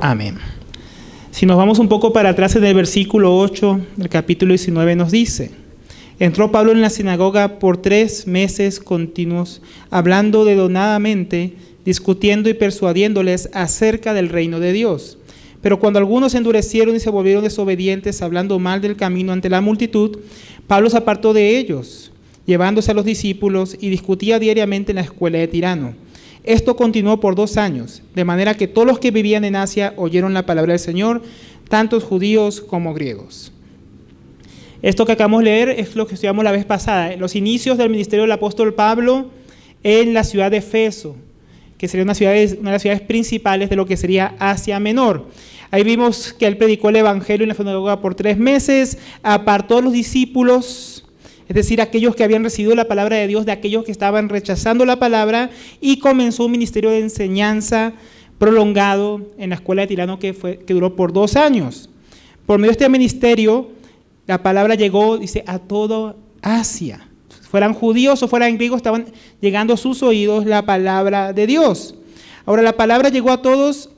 Amén. Si nos vamos un poco para atrás en el versículo 8 del capítulo 19 nos dice: entró Pablo en la sinagoga por 3 meses continuos, hablando denodadamente, discutiendo y persuadiéndoles acerca del reino de Dios. Pero cuando algunos se endurecieron y se volvieron desobedientes, hablando mal del camino ante la multitud, Pablo se apartó de ellos, llevándose a los discípulos, y discutía diariamente en la escuela de Tirano. Esto continuó por 2 años, de manera que todos los que vivían en Asia oyeron la palabra del Señor, tanto judíos como griegos. Esto que acabamos de leer es lo que estudiamos la vez pasada, los inicios del ministerio del apóstol Pablo en la ciudad de Efeso, que sería una de las ciudades principales de lo que sería Asia Menor. Ahí vimos que él predicó el evangelio en la sinagoga por 3 meses, apartó a los discípulos, es decir, aquellos que habían recibido la palabra de Dios, de aquellos que estaban rechazando la palabra, y comenzó un ministerio de enseñanza prolongado en la escuela de Tirano que duró por 2 años. Por medio de este ministerio, la palabra llegó, dice, a toda Asia. Fueran judíos o fueran griegos, estaban llegando a sus oídos la palabra de Dios. Ahora, la palabra llegó a todos,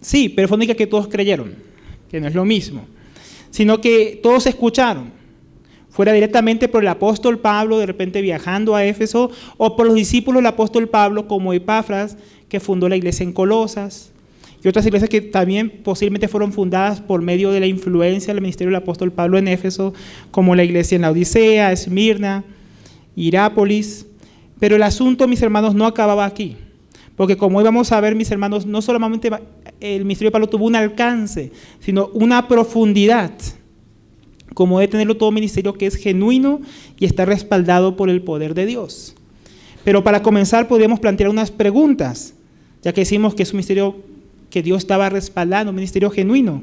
sí, pero fue única que todos creyeron, que no es lo mismo, sino que todos escucharon. Fuera directamente por el apóstol Pablo, de repente viajando a Éfeso, o por los discípulos del apóstol Pablo, como Epafras, que fundó la iglesia en Colosas, y otras iglesias que también posiblemente fueron fundadas por medio de la influencia del ministerio del apóstol Pablo en Éfeso, como la iglesia en la Odisea, Esmirna, Hirápolis. Pero el asunto, mis hermanos, no acababa aquí, porque como hoy vamos a ver, mis hermanos, no solamente el ministerio de Pablo tuvo un alcance, sino una profundidad, como debe tenerlo todo ministerio que es genuino y está respaldado por el poder de Dios. Pero para comenzar podríamos plantear unas preguntas, ya que decimos que es un ministerio que Dios estaba respaldando, un ministerio genuino.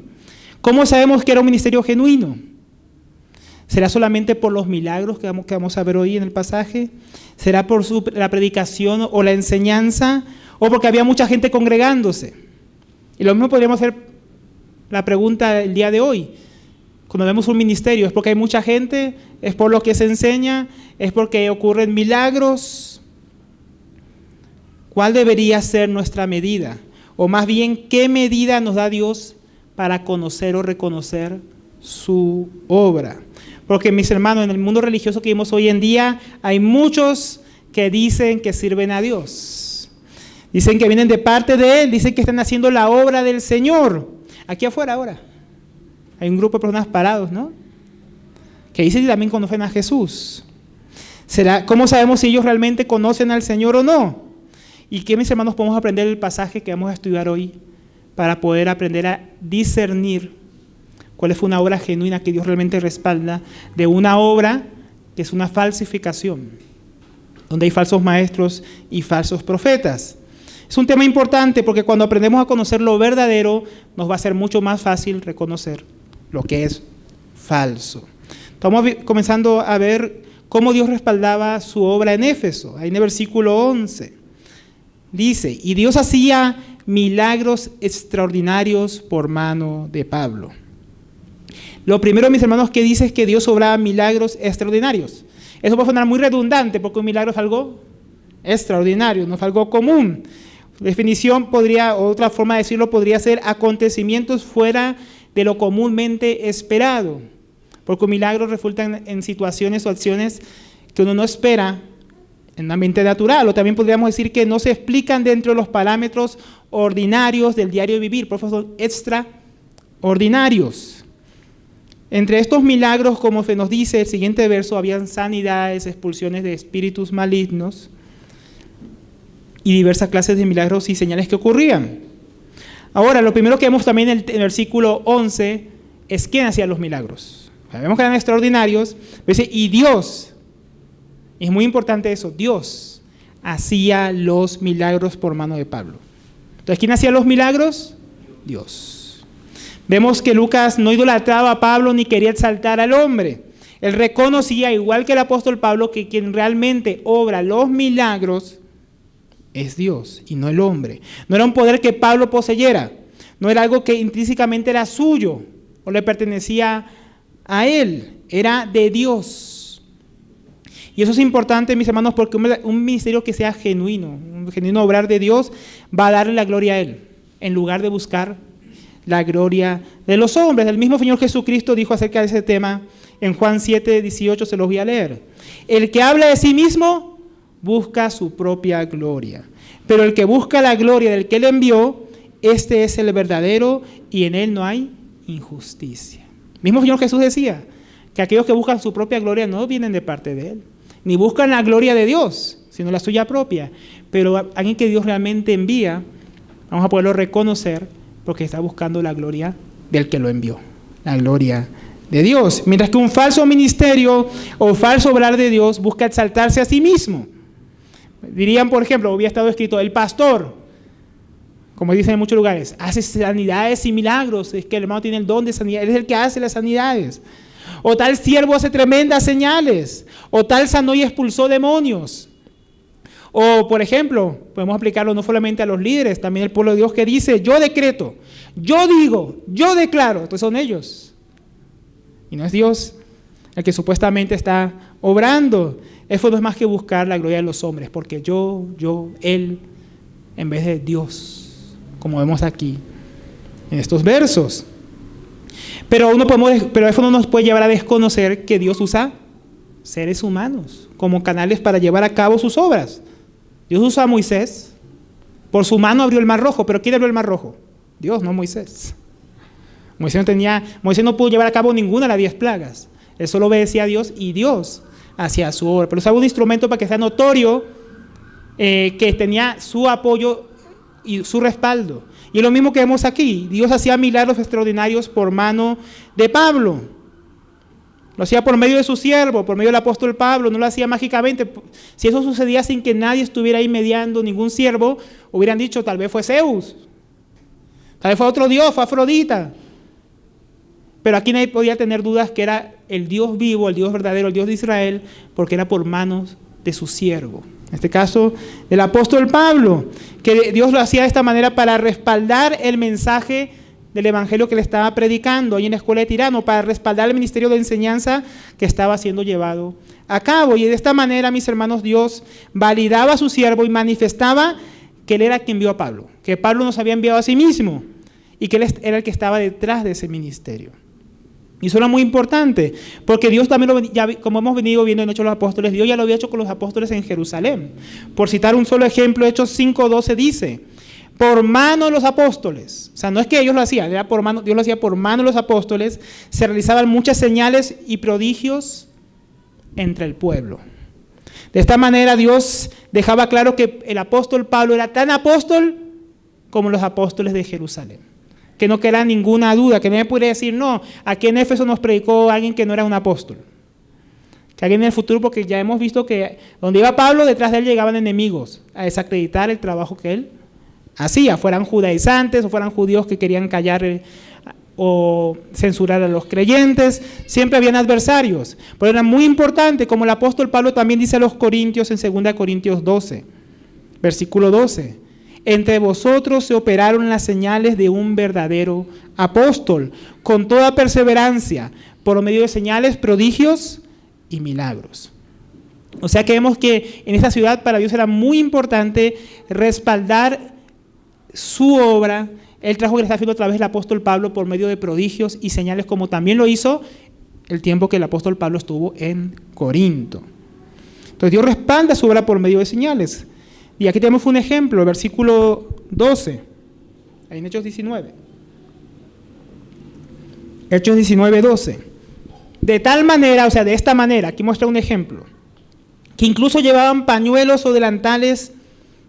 ¿Cómo sabemos que era un ministerio genuino? ¿Será solamente por los milagros que vamos a ver hoy en el pasaje? ¿Será por la predicación o la enseñanza? ¿O porque había mucha gente congregándose? Y lo mismo podríamos hacer la pregunta el día de hoy. Cuando vemos un ministerio, ¿es porque hay mucha gente? ¿Es por lo que se enseña? ¿Es porque ocurren milagros? ¿Cuál debería ser nuestra medida? O más bien, ¿qué medida nos da Dios para conocer o reconocer su obra? Porque, mis hermanos, en el mundo religioso que vivimos hoy en día, hay muchos que dicen que sirven a Dios. Dicen que vienen de parte de Él, dicen que están haciendo la obra del Señor. Aquí afuera ahora hay un grupo de personas parados, ¿no? Que dicen que también conocen a Jesús. ¿Cómo sabemos si ellos realmente conocen al Señor o no? ¿Y qué, mis hermanos, podemos aprender del pasaje que vamos a estudiar hoy para poder aprender a discernir cuál fue una obra genuina que Dios realmente respalda de una obra que es una falsificación, donde hay falsos maestros y falsos profetas? Es un tema importante porque cuando aprendemos a conocer lo verdadero, nos va a ser mucho más fácil reconocer lo que es falso. Estamos comenzando a ver cómo Dios respaldaba su obra en Éfeso. Ahí en el versículo 11 dice: y Dios hacía milagros extraordinarios por mano de Pablo. Lo primero, mis hermanos, que dice es que Dios obraba milagros extraordinarios. Eso puede sonar muy redundante porque un milagro es algo extraordinario, no es algo común. Definición otra forma de decirlo podría ser acontecimientos fuera de lo comúnmente esperado, porque un milagro resulta en situaciones o acciones que uno no espera en un ambiente natural, o también podríamos decir que no se explican dentro de los parámetros ordinarios del diario vivir, por eso son extraordinarios. Entre estos milagros, como se nos dice el siguiente verso, habían sanidades, expulsiones de espíritus malignos y diversas clases de milagros y señales que ocurrían. Ahora, lo primero que vemos también en el versículo 11 es quién hacía los milagros. Vemos que eran extraordinarios, dice, y Dios, es muy importante eso, Dios hacía los milagros por mano de Pablo. Entonces, ¿quién hacía los milagros? Dios. Vemos que Lucas no idolatraba a Pablo ni quería exaltar al hombre. Él reconocía, igual que el apóstol Pablo, que quien realmente obra los milagros es Dios y no el hombre. No era un poder que Pablo poseyera, no era algo que intrínsecamente era suyo o le pertenecía a él, era de Dios. Y eso es importante, mis hermanos, porque un ministerio que sea genuino, un genuino obrar de Dios, va a darle la gloria a Él. en lugar de buscar la gloria de los hombres. El mismo Señor Jesucristo dijo acerca de ese tema en Juan 7:18, se los voy a leer. El que habla de sí mismo busca su propia gloria, pero el que busca la gloria del que le envió, este es el verdadero y en él no hay injusticia. El mismo Señor Jesús decía que aquellos que buscan su propia gloria no vienen de parte de él, ni buscan la gloria de Dios, sino la suya propia. Pero alguien que Dios realmente envía, vamos a poderlo reconocer porque está buscando la gloria del que lo envió, la gloria de Dios. Mientras que un falso ministerio o falso obrar de Dios busca exaltarse a sí mismo. Dirían, por ejemplo, había estado escrito, el pastor, como dicen en muchos lugares, hace sanidades y milagros, es que el hermano tiene el don de sanidad, él es el que hace las sanidades. O tal siervo hace tremendas señales, o tal sanó y expulsó demonios. O, por ejemplo, podemos aplicarlo no solamente a los líderes, también al pueblo de Dios que dice, yo decreto, yo digo, yo declaro. Entonces son ellos. Y no es Dios el que supuestamente está obrando. Eso no es más que buscar la gloria de los hombres, porque yo, él, en vez de Dios, como vemos aquí en estos versos. Pero eso no nos puede llevar a desconocer que Dios usa seres humanos como canales para llevar a cabo sus obras. Dios usa a Moisés, por su mano abrió el mar rojo, pero ¿quién abrió el mar rojo? Dios, no Moisés. Moisés no pudo llevar a cabo ninguna de las 10 plagas. Él solo obedecía a Dios y Dios hacía su obra. Pero usaba un instrumento para que sea notorio que tenía su apoyo y su respaldo. Y es lo mismo que vemos aquí. Dios hacía milagros extraordinarios por mano de Pablo. Lo hacía por medio de su siervo, por medio del apóstol Pablo, no lo hacía mágicamente. Si eso sucedía sin que nadie estuviera ahí mediando, ningún siervo, hubieran dicho, tal vez fue Zeus, tal vez fue otro dios, fue Afrodita. Pero aquí nadie podía tener dudas que era el Dios vivo, el Dios verdadero, el Dios de Israel, porque era por manos de su siervo. En este caso, del apóstol Pablo, que Dios lo hacía de esta manera para respaldar el mensaje del evangelio que le estaba predicando ahí en la escuela de Tirano, para respaldar el ministerio de enseñanza que estaba siendo llevado a cabo. Y de esta manera, mis hermanos, Dios validaba a su siervo y manifestaba que él era quien envió a Pablo, que Pablo nos había enviado a sí mismo y que él era el que estaba detrás de ese ministerio. Y eso era muy importante, porque Dios también, como hemos venido viendo en Hechos de los Apóstoles, Dios ya lo había hecho con los apóstoles en Jerusalén. Por citar un solo ejemplo, Hechos 5:12 dice, por mano de los apóstoles, o sea, no es que ellos lo hacían, era por mano, Dios lo hacía por mano de los apóstoles, se realizaban muchas señales y prodigios entre el pueblo. De esta manera Dios dejaba claro que el apóstol Pablo era tan apóstol como los apóstoles de Jerusalén. Que no queda ninguna duda, que nadie puede decir, no, aquí en Éfeso nos predicó alguien que no era un apóstol. Que alguien en el futuro, porque ya hemos visto que donde iba Pablo, detrás de él llegaban enemigos a desacreditar el trabajo que él hacía, fueran judaizantes o fueran judíos que querían callar o censurar a los creyentes, siempre habían adversarios. Pero era muy importante, como el apóstol Pablo también dice a los Corintios en 2 Corintios 12, versículo 12. Entre vosotros se operaron las señales de un verdadero apóstol, con toda perseverancia, por medio de señales, prodigios y milagros. O sea que vemos que en esta ciudad para Dios era muy importante respaldar su obra, el trabajo que le está haciendo a través del apóstol Pablo por medio de prodigios y señales, como también lo hizo el tiempo que el apóstol Pablo estuvo en Corinto. Entonces Dios respalda su obra por medio de señales. Y aquí tenemos un ejemplo, versículo 12, ahí en Hechos 19. Hechos 19, 12. De tal manera, o sea, de esta manera, aquí muestra un ejemplo, que incluso llevaban pañuelos o delantales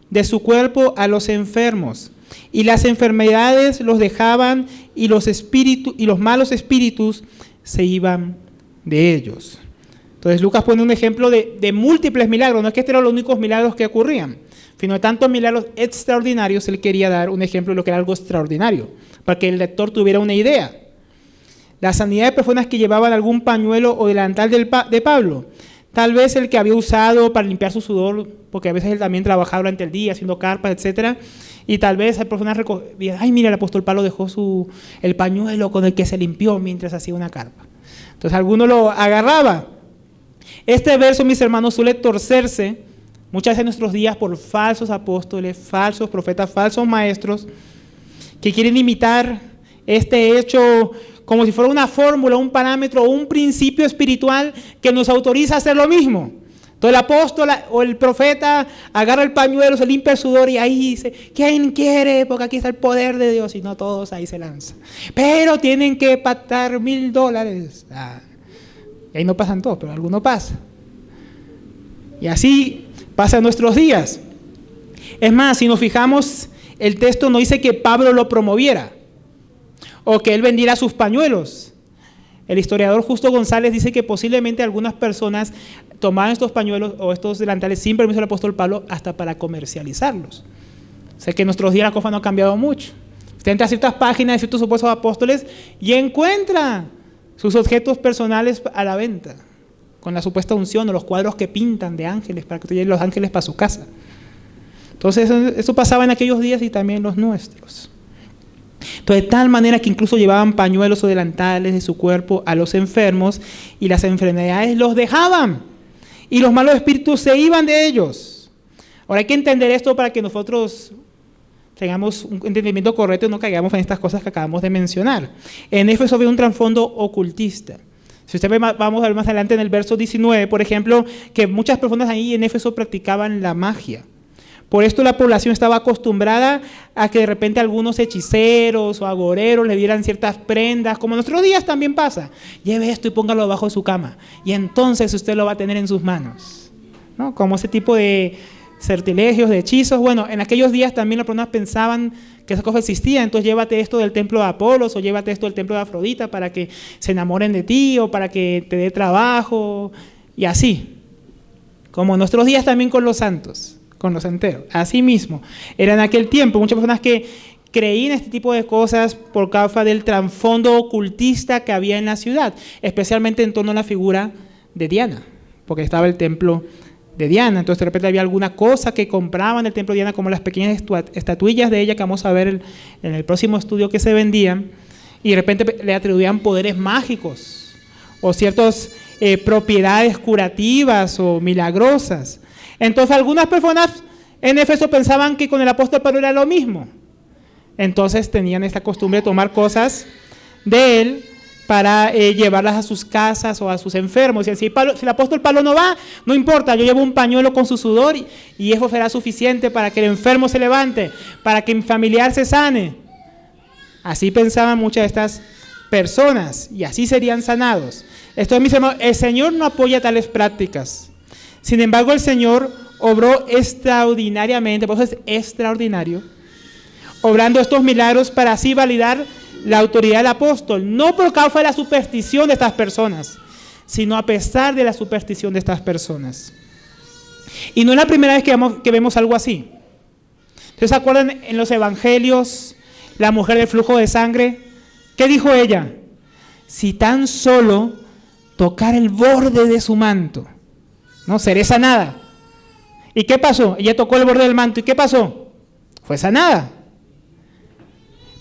de su cuerpo a los enfermos, y las enfermedades los dejaban, y los malos espíritus se iban de ellos. Entonces Lucas pone un ejemplo de múltiples milagros, no es que estos eran los únicos milagros que ocurrían, sino de tantos milagros extraordinarios. Él quería dar un ejemplo de lo que era algo extraordinario, para que el lector tuviera una idea. La sanidad de personas que llevaban algún pañuelo o delantal de Pablo, tal vez el que había usado para limpiar su sudor, porque a veces él también trabajaba durante el día haciendo carpas, etcétera, y tal vez hay personas recogían, ay, mira, el apóstol Pablo dejó el pañuelo con el que se limpió mientras hacía una carpa. Entonces alguno lo agarraba. Este verso, mis hermanos, suele torcerse muchas veces en nuestros días por falsos apóstoles, falsos profetas, falsos maestros, que quieren imitar este hecho como si fuera una fórmula, un parámetro o un principio espiritual que nos autoriza a hacer lo mismo. Entonces el apóstol o el profeta agarra el pañuelo, se limpia el sudor y ahí dice, ¿quién quiere? Porque aquí está el poder de Dios. Y no todos ahí se lanzan. Pero tienen que pactar $1,000. Y ahí no pasan todos, pero alguno pasa. Y así pasan nuestros días. Es más, si nos fijamos, el texto no dice que Pablo lo promoviera o que él vendiera sus pañuelos. El historiador Justo González dice que posiblemente algunas personas tomaban estos pañuelos o estos delantales sin permiso del apóstol Pablo hasta para comercializarlos. O sea que en nuestros días la cosa no ha cambiado mucho. Usted entra a ciertas páginas de ciertos supuestos apóstoles y encuentra sus objetos personales a la venta, con la supuesta unción o los cuadros que pintan de ángeles para que te lleven los ángeles para su casa. Entonces eso pasaba en aquellos días y también en los nuestros. Entonces, de tal manera que incluso llevaban pañuelos o delantales de su cuerpo a los enfermos y las enfermedades los dejaban y los malos espíritus se iban de ellos. Ahora hay que entender esto para que nosotros tengamos un entendimiento correcto y no caigamos en estas cosas que acabamos de mencionar. En Éfeso había un trasfondo ocultista. Si usted ve, vamos a ver más adelante en el verso 19, por ejemplo, que muchas personas ahí en Éfeso practicaban la magia. Por esto la población estaba acostumbrada a que de repente algunos hechiceros o agoreros le dieran ciertas prendas, como en nuestros días también pasa. Lleve esto y póngalo debajo de su cama, y entonces usted lo va a tener en sus manos, ¿no? Como ese tipo de sortilegios, de hechizos. Bueno, en aquellos días también las personas pensaban que esa cosa existía, entonces llévate esto del templo de Apolos o llévate esto del templo de Afrodita para que se enamoren de ti o para que te dé trabajo, y así. Como en nuestros días también con los santos, con los enteros. Así mismo, era en aquel tiempo muchas personas que creían este tipo de cosas por causa del trasfondo ocultista que había en la ciudad, especialmente en torno a la figura de Diana, porque estaba el templo de Diana. Entonces de repente había alguna cosa que compraban en el templo de Diana, como las pequeñas estatuillas de ella que vamos a ver en el próximo estudio que se vendían, y de repente le atribuían poderes mágicos o ciertas propiedades curativas o milagrosas. Entonces algunas personas en Éfeso pensaban que con el apóstol Pablo era lo mismo. Entonces tenían esta costumbre de tomar cosas de él para llevarlas a sus casas o a sus enfermos. Y si el apóstol Pablo no va, no importa, yo llevo un pañuelo con su sudor y eso será suficiente para que el enfermo se levante, para que mi familiar se sane. Así pensaban muchas de estas personas y así serían sanados. Esto, mis hermanos, el Señor no apoya tales prácticas. Sin embargo, el Señor obró extraordinariamente, por eso es extraordinario, obrando estos milagros para así validar la autoridad del apóstol, no por causa de la superstición de estas personas, sino a pesar de la superstición de estas personas. Y no es la primera vez que vemos algo así. ¿Ustedes se acuerdan en los evangelios, la mujer del flujo de sangre? ¿Qué dijo ella? Si tan solo tocar el borde de su manto, no seré sanada. ¿Y qué pasó? Ella tocó el borde del manto. ¿Y qué pasó? Fue sanada.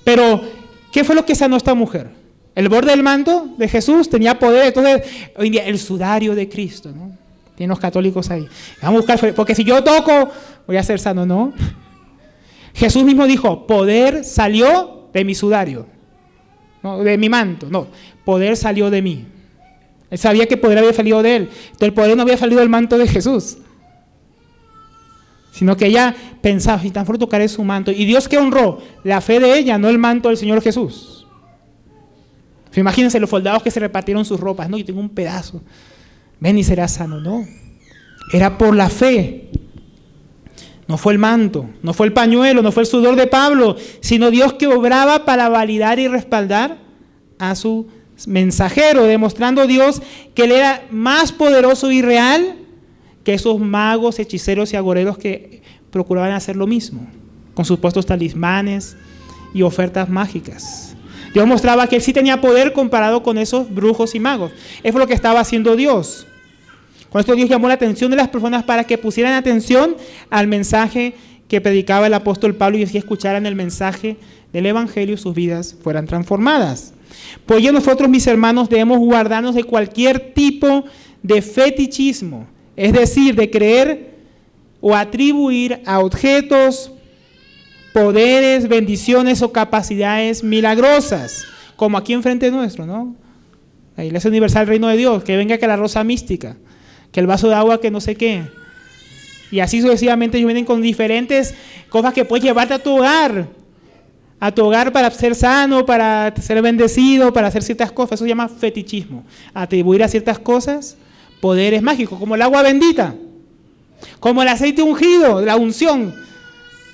Pero, ¿qué fue lo que sanó esta mujer? El borde del manto de Jesús tenía poder. Entonces, hoy en día, el sudario de Cristo, ¿no? Tienen los católicos ahí. Vamos a buscar, porque si yo toco, voy a ser sano, ¿no? Jesús mismo dijo, poder salió de mi sudario, no de mi manto. No, poder salió de mí. Él sabía que el poder había salido de él. Entonces el poder no había salido del manto de Jesús, sino que ella pensaba, si tan solo tocaré su manto. Y Dios, que honró la fe de ella, no el manto del Señor Jesús. Imagínense los soldados que se repartieron sus ropas. No, yo tengo un pedazo. Ven y serás sano. No, era por la fe. No fue el manto, no fue el pañuelo, no fue el sudor de Pablo, sino Dios que obraba para validar y respaldar a su mensajero, demostrando Dios que él era más poderoso y real que esos magos, hechiceros y agoreros que procuraban hacer lo mismo, con sus supuestos talismanes y ofertas mágicas. Dios mostraba que él sí tenía poder comparado con esos brujos y magos. Eso es lo que estaba haciendo Dios. Con esto Dios llamó la atención de las personas para que pusieran atención al mensaje que predicaba el apóstol Pablo y así escucharan el mensaje del evangelio y sus vidas fueran transformadas. Por ello nosotros, mis hermanos, debemos guardarnos de cualquier tipo de fetichismo, es decir, de creer o atribuir a objetos, poderes, bendiciones o capacidades milagrosas, como aquí enfrente nuestro, ¿no? La Iglesia Universal Reino de Dios, que venga que la rosa mística, que el vaso de agua que no sé qué. Y así sucesivamente ellos vienen con diferentes cosas que puedes llevarte a tu hogar para ser sano, para ser bendecido, para hacer ciertas cosas. Eso se llama fetichismo, atribuir a ciertas cosas poderes mágicos, como el agua bendita, como el aceite ungido, la unción,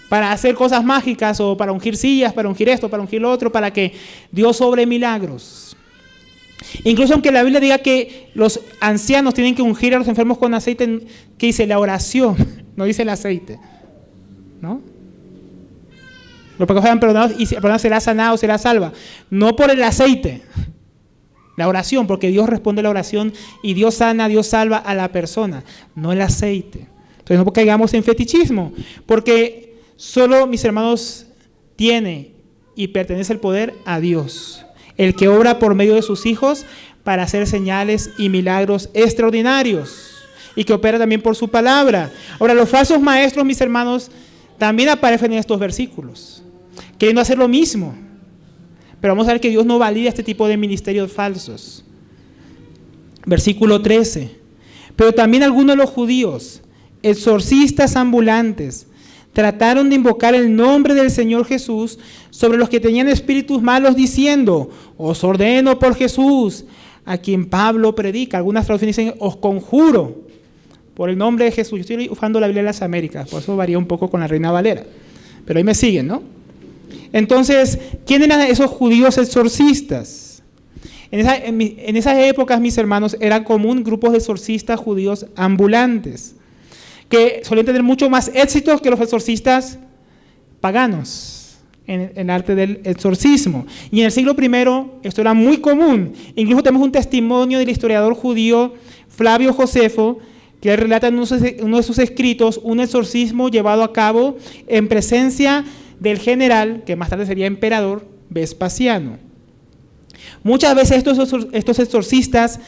para hacer cosas mágicas o para ungir sillas, para ungir esto, para ungir lo otro, para que Dios obre milagros. Incluso aunque la Biblia diga que los ancianos tienen que ungir a los enfermos con aceite, ¿qué dice? La oración, no dice el aceite, ¿no? Los pecados serán perdonados y será sanado, será salva. No por el aceite, la oración, porque Dios responde la oración y Dios sana, Dios salva a la persona, no el aceite. Entonces no caigamos en fetichismo, porque solo, mis hermanos, tiene y pertenece el poder a Dios, el que obra por medio de sus hijos para hacer señales y milagros extraordinarios y que opera también por su palabra. Ahora, los falsos maestros, mis hermanos, también aparecen en estos versículos, queriendo hacer lo mismo. Pero vamos a ver que Dios no valida este tipo de ministerios falsos. Versículo 13. Pero también algunos de los judíos, exorcistas ambulantes, trataron de invocar el nombre del Señor Jesús sobre los que tenían espíritus malos, diciendo: os ordeno por Jesús, a quien Pablo predica. Algunas traducciones dicen: os conjuro por el nombre de Jesús. Yo estoy usando la Biblia de las Américas, por eso varía un poco con la Reina Valera. Pero ahí me siguen, ¿no? Entonces, ¿quién eran esos judíos exorcistas? En esas épocas, mis hermanos, era común grupos de exorcistas judíos ambulantes, que solían tener mucho más éxito que los exorcistas paganos en el arte del exorcismo. Y en el siglo I esto era muy común. Incluso tenemos un testimonio del historiador judío Flavio Josefo, que relata en uno de sus escritos un exorcismo llevado a cabo en presencia del general, que más tarde sería emperador, Vespasiano. Muchas veces estos exorcistas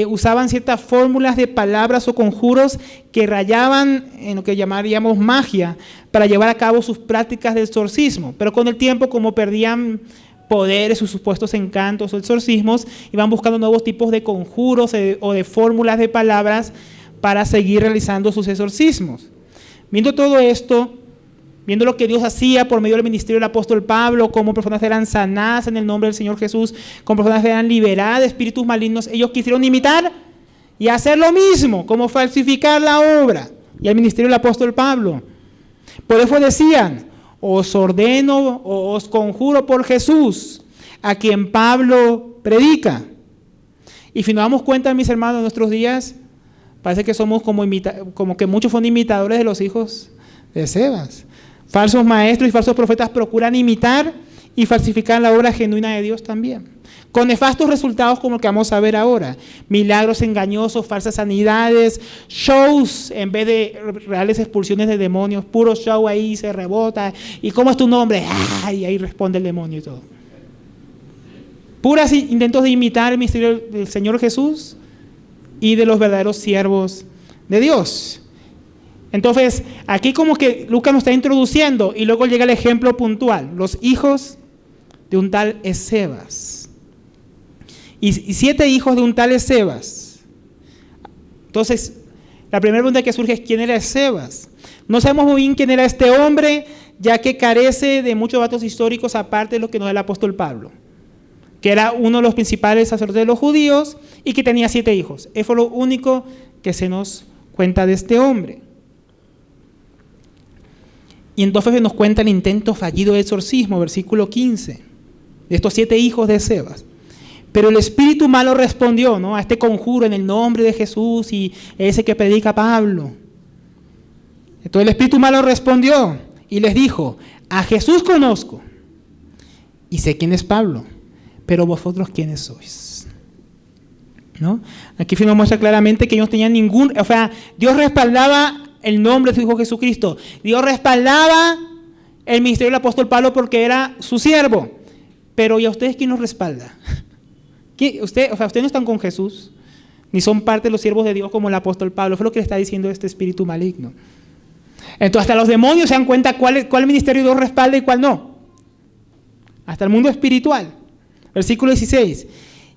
usaban ciertas fórmulas de palabras o conjuros que rayaban en lo que llamaríamos magia para llevar a cabo sus prácticas de exorcismo, pero con el tiempo, como perdían poderes, sus supuestos encantos o exorcismos, iban buscando nuevos tipos de conjuros o de fórmulas de palabras para seguir realizando sus exorcismos. Viendo todo esto, viendo lo que Dios hacía por medio del ministerio del apóstol Pablo, cómo personas eran sanadas en el nombre del Señor Jesús, cómo personas eran liberadas de espíritus malignos, ellos quisieron imitar y hacer lo mismo, como falsificar la obra y el ministerio del apóstol Pablo. Por eso decían: os ordeno o os conjuro por Jesús, a quien Pablo predica. Y si nos damos cuenta, mis hermanos, en nuestros días, parece que somos como que muchos son imitadores de los hijos de Sebas. Falsos maestros y falsos profetas procuran imitar y falsificar la obra genuina de Dios también, con nefastos resultados como el que vamos a ver ahora: milagros engañosos, falsas sanidades, shows en vez de reales expulsiones de demonios, puro show, ahí se rebota, y ¿cómo es tu nombre? Y ahí responde el demonio y todo. Puras intentos de imitar el misterio del Señor Jesús y de los verdaderos siervos de Dios. Entonces, aquí como que Lucas nos está introduciendo y luego llega el ejemplo puntual: los hijos de un tal Escevas. Y 7 hijos de un tal Escevas. Entonces, la primera pregunta que surge es: ¿quién era Escevas? No sabemos muy bien quién era este hombre, ya que carece de muchos datos históricos aparte de lo que nos da el apóstol Pablo, que era uno de los principales sacerdotes de los judíos y que tenía 7 hijos. Eso es lo único que se nos cuenta de este hombre. Y entonces se nos cuenta el intento fallido de exorcismo, versículo 15, de estos 7 hijos de Sebas. Pero el espíritu malo respondió, ¿no?, a este conjuro en el nombre de Jesús y ese que predica Pablo. Entonces el espíritu malo respondió y les dijo: a Jesús conozco y sé quién es Pablo, pero vosotros quiénes sois, ¿no? Aquí se nos muestra claramente que ellos tenían Dios respaldaba el nombre de su Hijo Jesucristo. Dios respaldaba el ministerio del apóstol Pablo porque era su siervo. Pero ¿y a ustedes quién los respalda? Ustedes no están con Jesús, ni son parte de los siervos de Dios como el apóstol Pablo. Fue lo que le está diciendo este espíritu maligno. Entonces hasta los demonios se dan cuenta cuál ministerio Dios respalda y cuál no. Hasta el mundo espiritual. Versículo 16.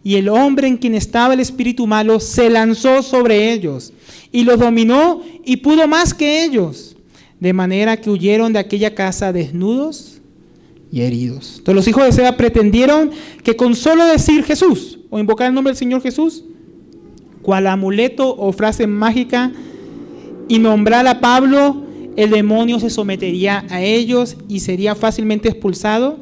Y el hombre en quien estaba el espíritu malo se lanzó sobre ellos y los dominó y pudo más que ellos, de manera que huyeron de aquella casa desnudos y heridos. Entonces los hijos de Seba pretendieron que con solo decir Jesús o invocar el nombre del Señor Jesús, cual amuleto o frase mágica, y nombrar a Pablo, el demonio se sometería a ellos y sería fácilmente expulsado,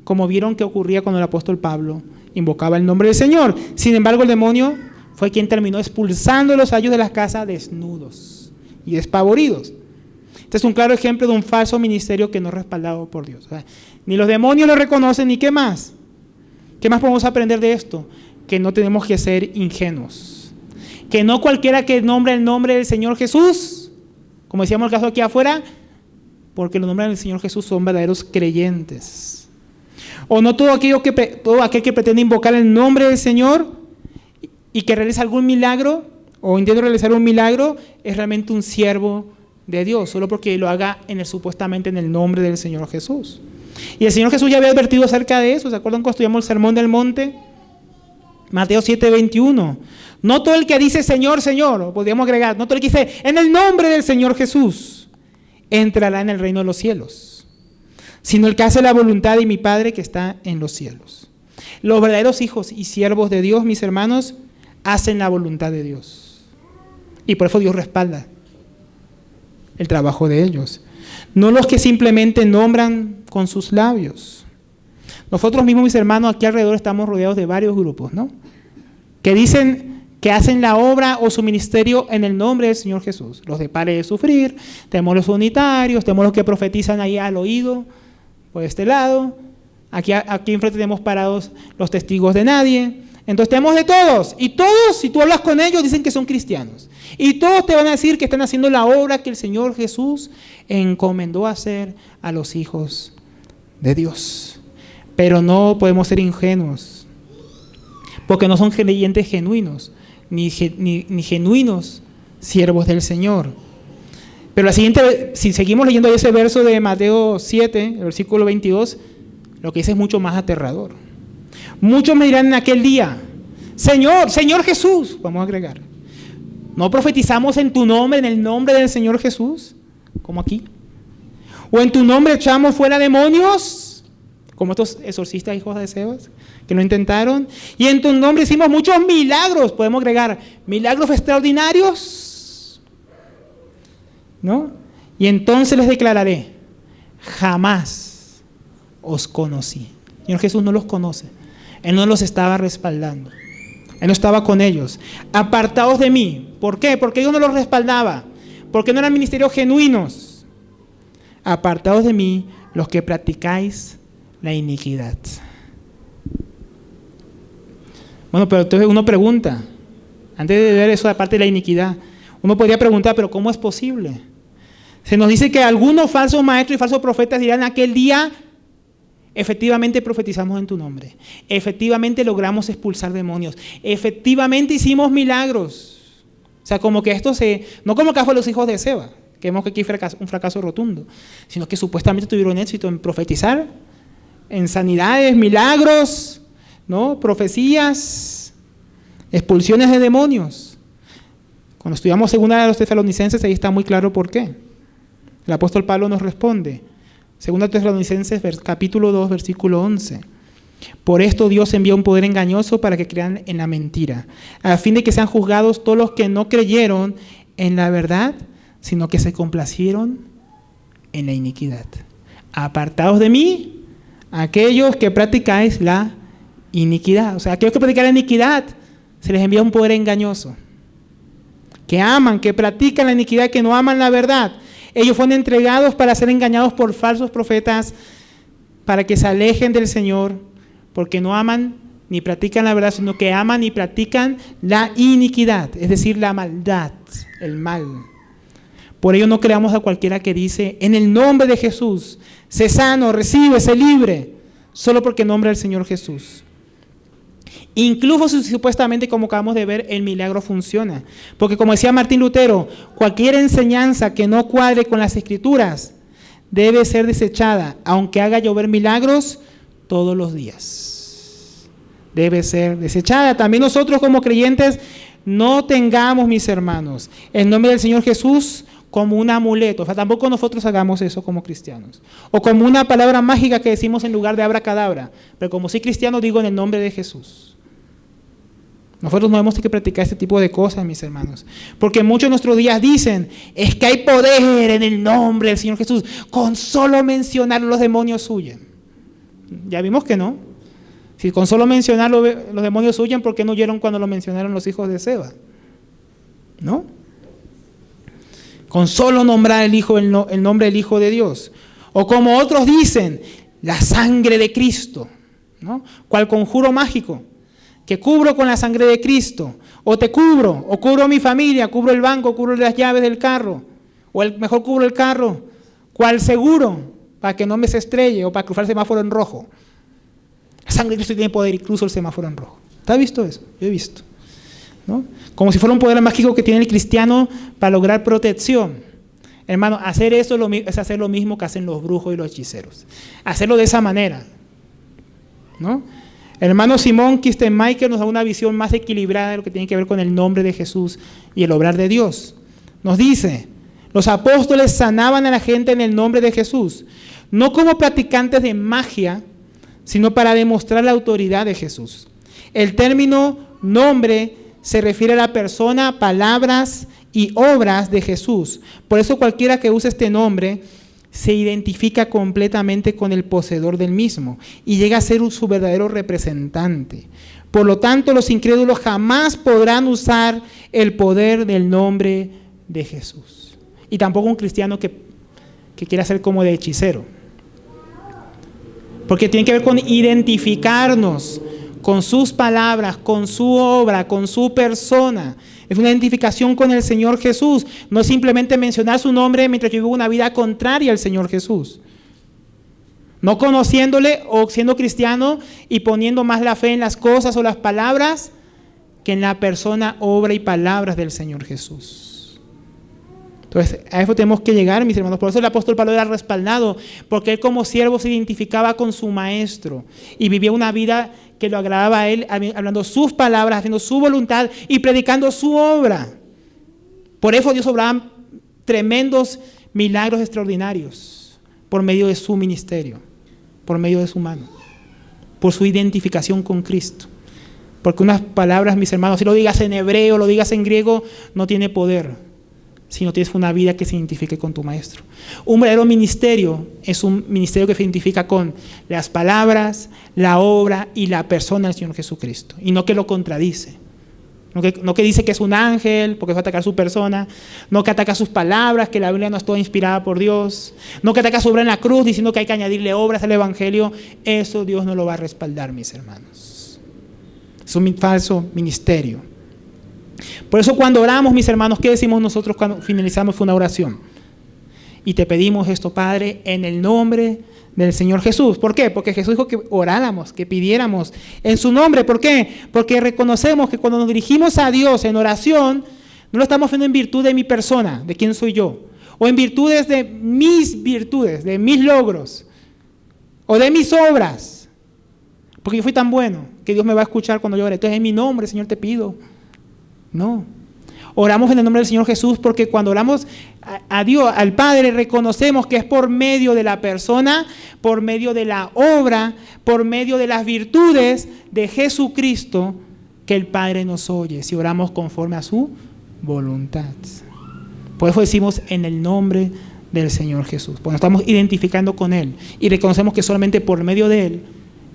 como vieron que ocurría cuando el apóstol Pablo invocaba el nombre del Señor. Sin embargo, el demonio fue quien terminó expulsándolos a ellos de las casas desnudos y despavoridos. Este es un claro ejemplo de un falso ministerio que no es respaldado por Dios. O sea, ni los demonios lo reconocen, ni qué más. ¿Qué más podemos aprender de esto? Que no tenemos que ser ingenuos. Que no cualquiera que nombre el nombre del Señor Jesús, como decíamos el caso aquí afuera, porque los nombres del Señor Jesús son verdaderos creyentes. O no todo aquel que pretende invocar el nombre del Señor y que realiza algún milagro o intenta realizar un milagro es realmente un siervo de Dios, solo porque lo haga supuestamente en el nombre del Señor Jesús. Y el Señor Jesús ya había advertido acerca de eso. ¿Se acuerdan cuando estudiamos el Sermón del Monte? Mateo 7:21. No todo el que dice Señor, Señor, o podríamos agregar, no todo el que dice en el nombre del Señor Jesús entrará en el reino de los cielos, sino el que hace la voluntad de mi Padre que está en los cielos. Los verdaderos hijos y siervos de Dios, mis hermanos, hacen la voluntad de Dios. Y por eso Dios respalda el trabajo de ellos. No los que simplemente nombran con sus labios. Nosotros mismos, mis hermanos, aquí alrededor estamos rodeados de varios grupos, ¿no? Que dicen que hacen la obra o su ministerio en el nombre del Señor Jesús. Los de Pare de Sufrir, tenemos los unitarios, tenemos los que profetizan ahí al oído, por este lado. Aquí enfrente tenemos parados los testigos de nadie. Entonces tenemos de todos. Y todos, si tú hablas con ellos, dicen que son cristianos. Y todos te van a decir que están haciendo la obra que el Señor Jesús encomendó a hacer a los hijos de Dios. Pero no podemos ser ingenuos, porque no son creyentes genuinos, ni genuinos siervos del Señor. Pero la siguiente, si seguimos leyendo ese verso de Mateo 7, el versículo 22, lo que dice es mucho más aterrador. Muchos me dirán en aquel día, Señor, Señor Jesús, vamos a agregar, ¿no profetizamos en tu nombre, en el nombre del Señor Jesús? Como aquí. ¿O en tu nombre echamos fuera demonios? Como estos exorcistas hijos de Sebas, que lo intentaron. Y en tu nombre hicimos muchos milagros, podemos agregar, milagros extraordinarios, ¿no? Y entonces les declararé, jamás os conocí. El Señor Jesús no los conoce. Él no los estaba respaldando. Él no estaba con ellos. Apartados de mí. ¿Por qué? Porque Dios no los respaldaba. Porque no eran ministerios genuinos. Apartados de mí, los que practicáis la iniquidad. Bueno, pero entonces uno pregunta, antes de ver eso aparte de la iniquidad, uno podría preguntar, pero ¿cómo es posible? Se nos dice que algunos falsos maestros y falsos profetas dirán aquel día, efectivamente profetizamos en tu nombre, efectivamente logramos expulsar demonios, efectivamente hicimos milagros. O sea, como que esto no como que fue los hijos de Seba, que vemos que aquí fue un fracaso rotundo, sino que supuestamente tuvieron éxito en profetizar, en sanidades, milagros, ¿no? Profecías, expulsiones de demonios. Cuando estudiamos segunda de los Tesalonicenses, ahí está muy claro por qué. El apóstol Pablo nos responde. Segunda Tesalonicenses, capítulo 2, versículo 11. Por esto Dios envía un poder engañoso para que crean en la mentira, a fin de que sean juzgados todos los que no creyeron en la verdad, sino que se complacieron en la iniquidad. Apartados de mí, aquellos que practicáis la iniquidad. O sea, aquellos que practican la iniquidad, se les envía un poder engañoso. Que aman, que practican la iniquidad, que no aman la verdad. Ellos fueron entregados para ser engañados por falsos profetas, para que se alejen del Señor, porque no aman ni practican la verdad, sino que aman y practican la iniquidad, es decir, la maldad, el mal. Por ello no creamos a cualquiera que dice, en el nombre de Jesús, sé sano, recibe, sé libre, solo porque nombra al Señor Jesús. Incluso si supuestamente, como acabamos de ver, el milagro funciona. Porque como decía Martín Lutero, cualquier enseñanza que no cuadre con las Escrituras debe ser desechada, aunque haga llover milagros todos los días. Debe ser desechada. También nosotros como creyentes no tengamos, mis hermanos, el nombre del Señor Jesús como un amuleto. O sea, tampoco nosotros hagamos eso como cristianos. O como una palabra mágica que decimos en lugar de abracadabra. Pero como soy cristiano, digo en el nombre de Jesús. Nosotros no hemos que practicar este tipo de cosas, mis hermanos. Porque muchos de nuestros días dicen, es que hay poder en el nombre del Señor Jesús. Con solo mencionar los demonios huyen. Ya vimos que no. Si con solo mencionar los demonios huyen, ¿por qué no huyeron cuando lo mencionaron los hijos de Seba? ¿No? Con solo nombrar el nombre del Hijo de Dios. O como otros dicen, la sangre de Cristo, ¿no? ¿Cuál conjuro mágico? Que cubro con la sangre de Cristo. O te cubro, o cubro a mi familia, cubro el banco, cubro las llaves del carro. O mejor cubro el carro. ¿Cuál seguro? Para que no me se estrelle o para cruzar el semáforo en rojo. La sangre de Cristo tiene poder y cruzo el semáforo en rojo. ¿Te has visto eso? Yo he visto, ¿no? Como si fuera un poder mágico que tiene el cristiano para lograr protección. Hermano, hacer eso es hacer lo mismo que hacen los brujos y los hechiceros. Hacerlo de esa manera, ¿no? El hermano Simón Kistemaker nos da una visión más equilibrada de lo que tiene que ver con el nombre de Jesús y el obrar de Dios. Nos dice, los apóstoles sanaban a la gente en el nombre de Jesús, no como practicantes de magia, sino para demostrar la autoridad de Jesús. El término nombre se refiere a la persona, palabras y obras de Jesús. Por eso cualquiera que use este nombre se identifica completamente con el poseedor del mismo y llega a ser su verdadero representante. Por lo tanto, los incrédulos jamás podrán usar el poder del nombre de Jesús. Y tampoco un cristiano que quiera ser como de hechicero. Porque tiene que ver con identificarnos con sus palabras, con su obra, con su persona. Es una identificación con el Señor Jesús. No es simplemente mencionar su nombre mientras yo vivo una vida contraria al Señor Jesús. No conociéndole o siendo cristiano y poniendo más la fe en las cosas o las palabras que en la persona, obra y palabras del Señor Jesús. Entonces, a eso tenemos que llegar, mis hermanos. Por eso el apóstol Pablo era respaldado, porque él como siervo se identificaba con su maestro y vivía una vida que lo agradaba a él, hablando sus palabras, haciendo su voluntad y predicando su obra. Por eso Dios obraba tremendos milagros extraordinarios por medio de su ministerio, por medio de su mano, por su identificación con Cristo. Porque unas palabras, mis hermanos, si lo digas en hebreo, lo digas en griego, no tiene poder. Si no tienes una vida que se identifique con tu maestro. Un verdadero ministerio es un ministerio que se identifica con las palabras, la obra y la persona del Señor Jesucristo. Y no que lo contradice. No que dice que es un ángel porque va a atacar su persona. No que ataca sus palabras, que la Biblia no es toda inspirada por Dios. No que ataca su obra en la cruz diciendo que hay que añadirle obras al Evangelio. Eso Dios no lo va a respaldar, mis hermanos. Es un falso ministerio. Por eso cuando oramos, mis hermanos, ¿qué decimos nosotros cuando finalizamos una oración? Y te pedimos esto, Padre, en el nombre del Señor Jesús. ¿Por qué? Porque Jesús dijo que oráramos, que pidiéramos en su nombre. ¿Por qué? Porque reconocemos que cuando nos dirigimos a Dios en oración, no lo estamos haciendo en virtud de mi persona, de quién soy yo, o en virtudes, de mis logros, o de mis obras, porque yo fui tan bueno que Dios me va a escuchar cuando yo ore. Entonces en mi nombre, Señor, te pido. No, oramos en el nombre del Señor Jesús porque cuando oramos a Dios, al Padre, reconocemos que es por medio de la persona, por medio de la obra, por medio de las virtudes de Jesucristo que el Padre nos oye, si oramos conforme a su voluntad. Por eso decimos en el nombre del Señor Jesús, porque nos estamos identificando con Él y reconocemos que solamente por medio de Él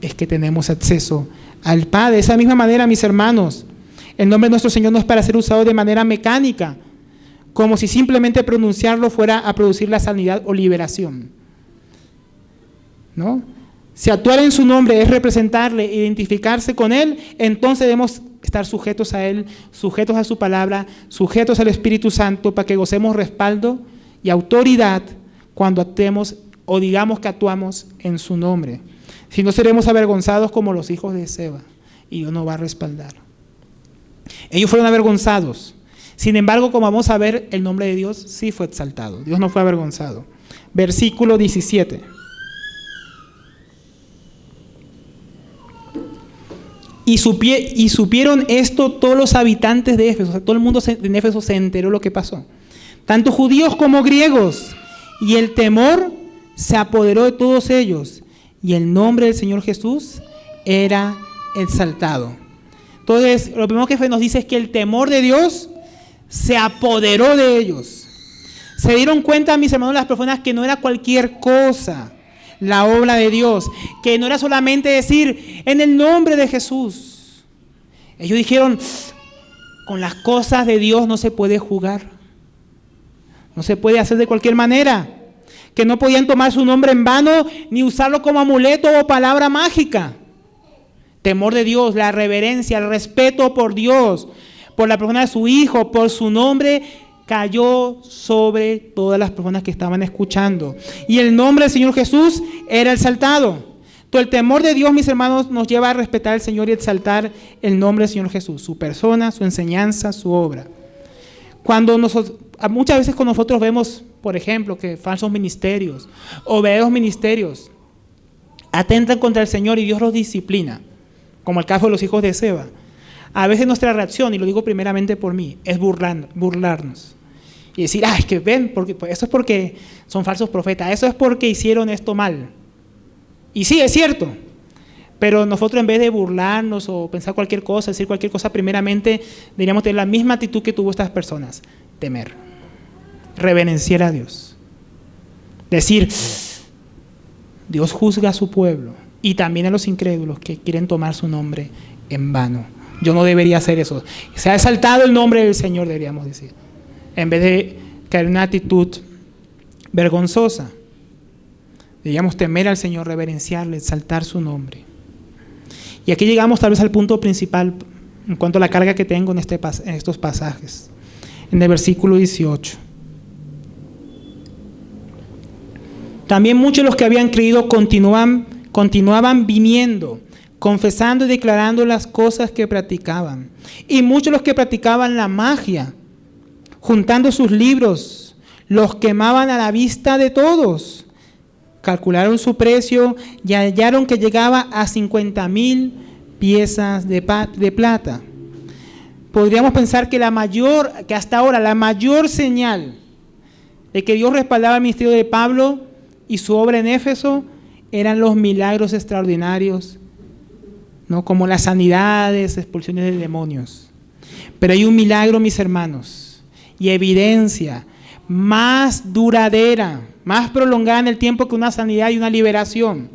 es que tenemos acceso al Padre. De esa misma manera, mis hermanos, el nombre de nuestro Señor no es para ser usado de manera mecánica, como si simplemente pronunciarlo fuera a producir la sanidad o liberación, ¿no? Si actuar en su nombre es representarle, identificarse con Él, entonces debemos estar sujetos a Él, sujetos a su palabra, sujetos al Espíritu Santo para que gocemos respaldo y autoridad cuando actuemos o digamos que actuamos en su nombre. Si no, seremos avergonzados como los hijos de Seba y Dios nos va a respaldar. Ellos fueron avergonzados. Sin embargo, como vamos a ver, el nombre de Dios sí fue exaltado. Dios no fue avergonzado. Versículo 17. Y supieron esto todos los habitantes de Éfeso. O sea, todo el mundo en Éfeso se enteró lo que pasó. Tanto judíos como griegos. Y el temor se apoderó de todos ellos. Y el nombre del Señor Jesús era exaltado. Entonces, lo primero que nos dice es que el temor de Dios se apoderó de ellos. Se dieron cuenta, mis hermanos, las personas, que no era cualquier cosa la obra de Dios, que no era solamente decir en el nombre de Jesús. Ellos dijeron, con las cosas de Dios no se puede jugar, no se puede hacer de cualquier manera, que no podían tomar su nombre en vano ni usarlo como amuleto o palabra mágica. Temor de Dios, la reverencia, el respeto por Dios, por la persona de su Hijo, por su nombre, cayó sobre todas las personas que estaban escuchando. Y el nombre del Señor Jesús era exaltado. Todo el temor de Dios, mis hermanos, nos lleva a respetar al Señor y exaltar el nombre del Señor Jesús, su persona, su enseñanza, su obra. Muchas veces con nosotros vemos, por ejemplo, que falsos ministerios o verdaderos ministerios atentan contra el Señor y Dios los disciplina, como el caso de los hijos de Seba. A veces nuestra reacción, y lo digo primeramente por mí, es burlarnos. Y decir, es que ven, eso es porque son falsos profetas, eso es porque hicieron esto mal. Y sí, es cierto. Pero nosotros, en vez de burlarnos o pensar cualquier cosa, decir cualquier cosa, primeramente deberíamos tener la misma actitud que tuvo estas personas. Temer. Reverenciar a Dios. Decir, Dios juzga a su pueblo y también a los incrédulos que quieren tomar su nombre en vano. Yo no debería hacer eso. Se ha exaltado el nombre del Señor, deberíamos decir. En vez de caer en una actitud vergonzosa. Deberíamos temer al Señor, reverenciarle, exaltar su nombre. Y aquí llegamos tal vez al punto principal en cuanto a la carga que tengo en estos pasajes. En el versículo 18. También muchos de los que habían creído continuaban viniendo, confesando y declarando las cosas que practicaban. Y muchos de los que practicaban la magia, juntando sus libros, los quemaban a la vista de todos. Calcularon su precio y hallaron que llegaba a 50,000 piezas de plata. Podríamos pensar que hasta ahora la mayor señal de que Dios respaldaba el ministerio de Pablo y su obra en Éfeso eran los milagros extraordinarios, ¿no? Como las sanidades, expulsiones de demonios. Pero hay un milagro, mis hermanos, y evidencia más duradera, más prolongada en el tiempo que una sanidad y una liberación.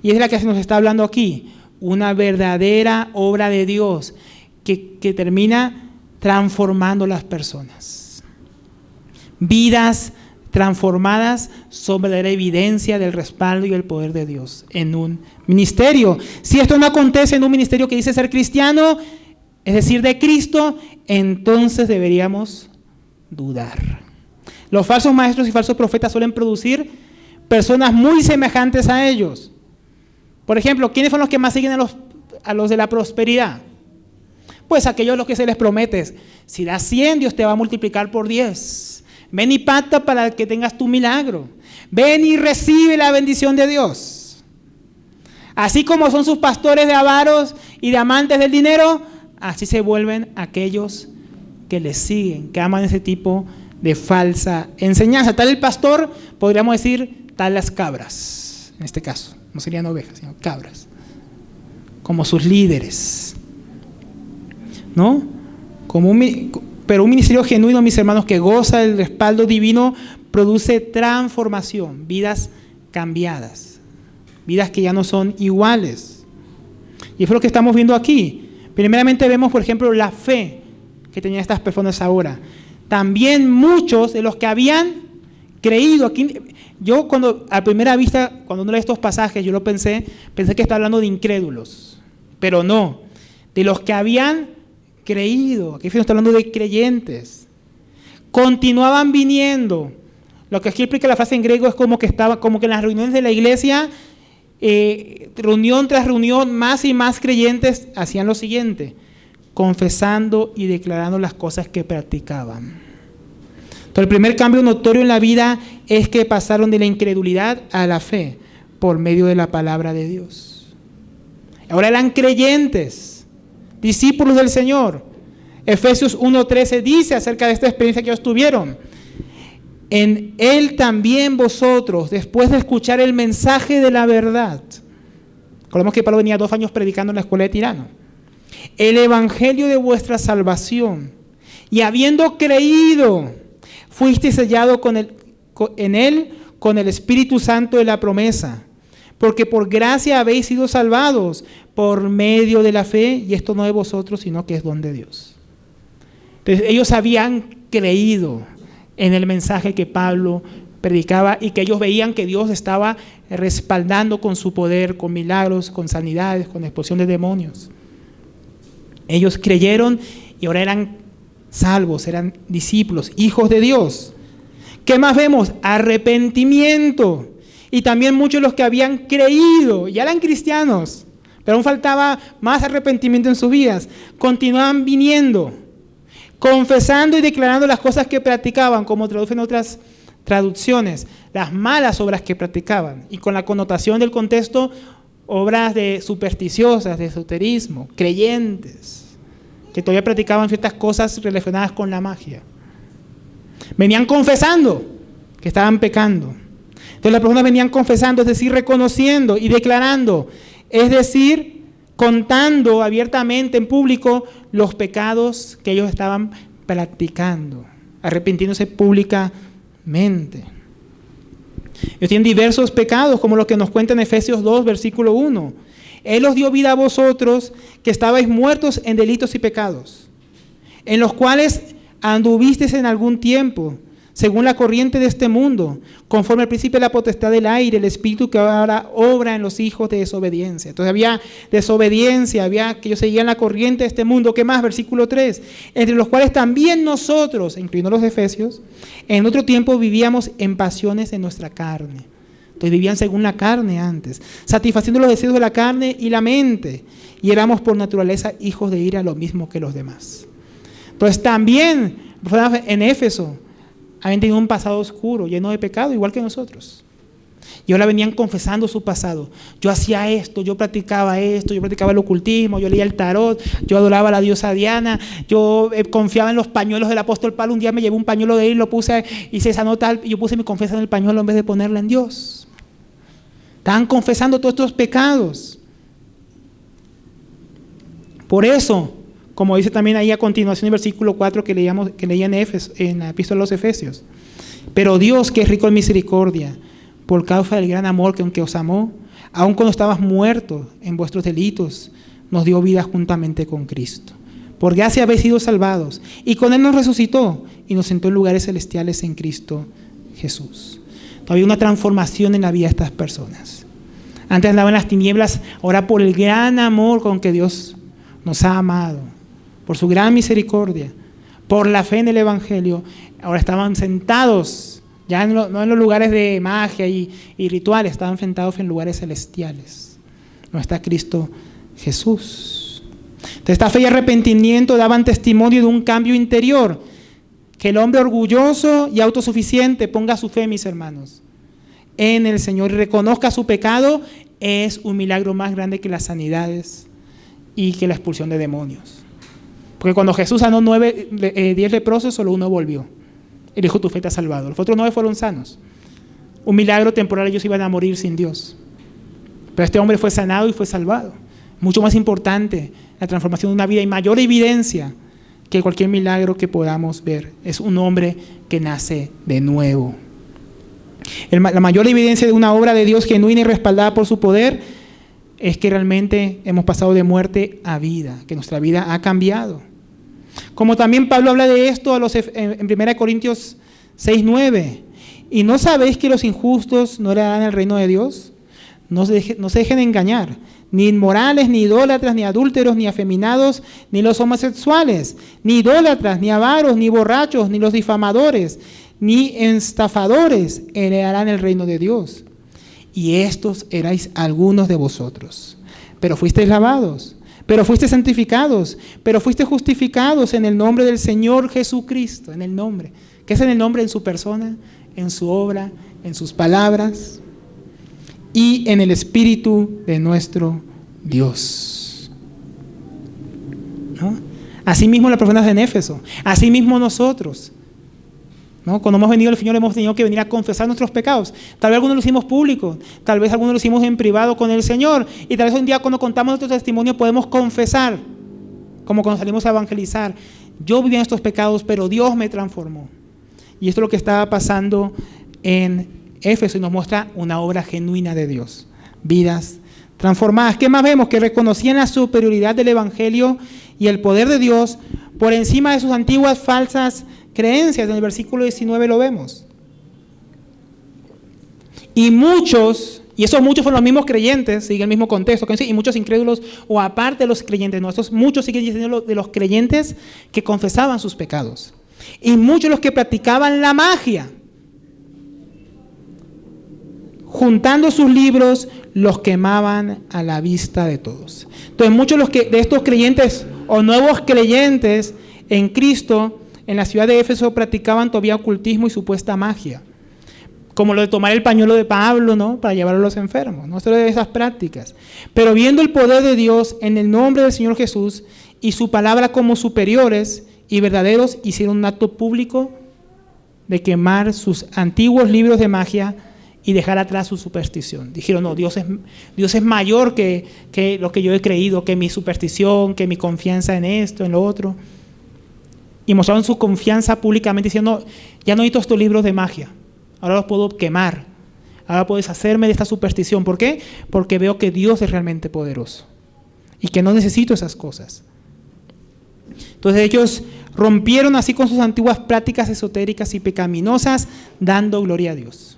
Y es la que se nos está hablando aquí, una verdadera obra de Dios que termina transformando las personas. Vidas transformadas son verdadera evidencia del respaldo y el poder de Dios en un ministerio. Si esto no acontece en un ministerio que dice ser cristiano, es decir, de Cristo, entonces deberíamos dudar. Los falsos maestros y falsos profetas suelen producir personas muy semejantes a ellos. Por ejemplo, ¿quiénes son los que más siguen a los de la prosperidad? Pues aquellos a los que se les promete, si das 100, Dios te va a multiplicar por 10. Ven y pacta para que tengas tu milagro. Ven y recibe la bendición de Dios. Así como son sus pastores de avaros y de amantes del dinero, así se vuelven aquellos que les siguen, que aman ese tipo de falsa enseñanza. Tal el pastor, podríamos decir, tal las cabras, en este caso. No serían ovejas, sino cabras. Como sus líderes. ¿No? Pero un ministerio genuino, mis hermanos, que goza del respaldo divino, produce transformación, vidas cambiadas, vidas que ya no son iguales. Y eso es lo que estamos viendo aquí. Primeramente vemos, por ejemplo, la fe que tenían estas personas ahora. También muchos de los que habían creído aquí. Yo a primera vista, cuando uno lee estos pasajes, yo pensé que está hablando de incrédulos, pero no, de los que habían creído. Aquí está hablando de creyentes. Continuaban viniendo. Lo que aquí explica la frase en griego es como que en las reuniones de la iglesia reunión tras reunión, más y más creyentes hacían lo siguiente: confesando y declarando las cosas que practicaban. Entonces, el primer cambio notorio en la vida es que pasaron de la incredulidad a la fe por medio de la palabra de Dios. Ahora eran creyentes, discípulos del Señor. Efesios 1:13 dice acerca de esta experiencia que ellos tuvieron: en Él también vosotros, después de escuchar el mensaje de la verdad. Recordemos que Pablo venía 2 años predicando en la escuela de Tirano. El evangelio de vuestra salvación, y habiendo creído, fuiste sellado en Él con el Espíritu Santo de la promesa, porque por gracia habéis sido salvados por medio de la fe, y esto no de vosotros, sino que es don de Dios. Entonces ellos habían creído en el mensaje que Pablo predicaba y que ellos veían que Dios estaba respaldando con su poder, con milagros, con sanidades, con expulsión de demonios. Ellos creyeron y ahora eran salvos, eran discípulos, hijos de Dios. ¿Qué más vemos? Arrepentimiento. Y también muchos de los que habían creído, ya eran cristianos, pero aún faltaba más arrepentimiento en sus vidas, continuaban viniendo, confesando y declarando las cosas que practicaban, como traducen otras traducciones, las malas obras que practicaban, y con la connotación del contexto, obras supersticiosas, de esoterismo, creyentes, que todavía practicaban ciertas cosas relacionadas con la magia. Venían confesando que estaban pecando. Entonces las personas venían confesando, es decir, reconociendo y declarando, es decir, contando abiertamente en público los pecados que ellos estaban practicando, arrepintiéndose públicamente. Ellos tienen diversos pecados, como los que nos cuenta en Efesios 2, versículo 1. Él os dio vida a vosotros, que estabais muertos en delitos y pecados, en los cuales anduvisteis en algún tiempo, según la corriente de este mundo, conforme al principio de la potestad del aire, el espíritu que ahora obra en los hijos de desobediencia. Entonces había desobediencia, había que ellos seguían la corriente de este mundo. ¿Qué más? Versículo 3. Entre los cuales también nosotros, incluyendo los efesios, en otro tiempo vivíamos en pasiones de nuestra carne. Entonces vivían según la carne antes, satisfaciendo los deseos de la carne y la mente, y éramos por naturaleza hijos de ira, lo mismo que los demás. Entonces también en Éfeso habían tenido un pasado oscuro, lleno de pecado, igual que nosotros. Y ahora venían confesando su pasado. Yo hacía esto, yo practicaba el ocultismo, yo leía el tarot, yo adoraba a la diosa Diana, yo confiaba en los pañuelos del apóstol Pablo. Un día me llevé un pañuelo de él, lo puse, hice esa nota, y yo puse mi confesión en el pañuelo en vez de ponerla en Dios. Estaban confesando todos estos pecados. Por eso, como dice también ahí a continuación el versículo 4 que leía en la epístola a los Efesios: pero Dios, que es rico en misericordia, por causa del gran amor que aunque os amó, aun cuando estabas muertos en vuestros delitos, nos dio vida juntamente con Cristo. Por gracia habéis sido salvados, y con Él nos resucitó y nos sentó en lugares celestiales en Cristo Jesús. Todavía una transformación en la vida de estas personas. Antes andaban en las tinieblas, ahora por el gran amor con que Dios nos ha amado, por su gran misericordia, por la fe en el Evangelio, ahora estaban sentados, ya no en los lugares de magia y rituales, estaban sentados en lugares celestiales. No está Cristo Jesús. Entonces, esta fe y arrepentimiento daban testimonio de un cambio interior. Que el hombre orgulloso y autosuficiente ponga su fe, mis hermanos, en el Señor y reconozca su pecado, es un milagro más grande que las sanidades y que la expulsión de demonios. Porque cuando Jesús sanó 10 leprosos, solo uno volvió. Él dijo: tu fe te ha salvado. Los otros 9 fueron sanos. Un milagro temporal, ellos iban a morir sin Dios. Pero este hombre fue sanado y fue salvado. Mucho más importante la transformación de una vida y mayor evidencia que cualquier milagro que podamos ver. Es un hombre que nace de nuevo. La mayor evidencia de una obra de Dios genuina y respaldada por su poder es que realmente hemos pasado de muerte a vida, que nuestra vida ha cambiado. Como también Pablo habla de esto en 1 Corintios 6:9. ¿Y no sabéis que los injustos no heredarán el reino de Dios? No se dejen engañar. Ni inmorales, ni idólatras, ni adúlteros, ni afeminados, ni los homosexuales, ni idólatras, ni avaros, ni borrachos, ni los difamadores, ni estafadores heredarán el reino de Dios. y estos erais algunos de vosotros. Pero fuisteis lavados, pero fuisteis santificados, pero fuisteis justificados en el nombre del Señor Jesucristo, en el nombre. ¿Qué es en el nombre? En su persona, en su obra, en sus palabras y en el Espíritu de nuestro Dios. ¿No? Asimismo las personas en Éfeso, asimismo nosotros, ¿no? Cuando hemos venido al Señor hemos tenido que venir a confesar nuestros pecados. Tal vez algunos lo hicimos público, tal vez algunos lo hicimos en privado con el Señor, y tal vez un día cuando contamos nuestro testimonio podemos confesar, como cuando salimos a evangelizar: yo vivía en estos pecados, pero Dios me transformó. Y esto es lo que estaba pasando en Éfeso, y nos muestra una obra genuina de Dios, vidas transformadas. ¿Qué más vemos? Que reconocían la superioridad del Evangelio y el poder de Dios por encima de sus antiguas falsas creencias. En el versículo 19 lo vemos. Y muchos, y esos muchos fueron los mismos creyentes, sigue el mismo contexto, y muchos incrédulos, o aparte de los creyentes, no, estos muchos siguen diciendo de los creyentes que confesaban sus pecados. Y muchos los que practicaban la magia, juntando sus libros, los quemaban a la vista de todos. Entonces muchos de estos creyentes o nuevos creyentes en Cristo en la ciudad de Éfeso practicaban todavía ocultismo y supuesta magia, como lo de tomar el pañuelo de Pablo, ¿no?, para llevarlo a los enfermos, no solo de esas prácticas. Pero viendo el poder de Dios en el nombre del Señor Jesús y su palabra como superiores y verdaderos, hicieron un acto público de quemar sus antiguos libros de magia y dejar atrás su superstición. Dijeron: no, Dios es mayor que lo que yo he creído, que mi superstición, que mi confianza en esto, en lo otro. Y mostraron su confianza públicamente diciendo: ya no necesito estos libros de magia, ahora los puedo quemar, ahora puedo deshacerme de esta superstición. ¿Por qué? Porque veo que Dios es realmente poderoso y que no necesito esas cosas. Entonces ellos rompieron así con sus antiguas prácticas esotéricas y pecaminosas, dando gloria a Dios.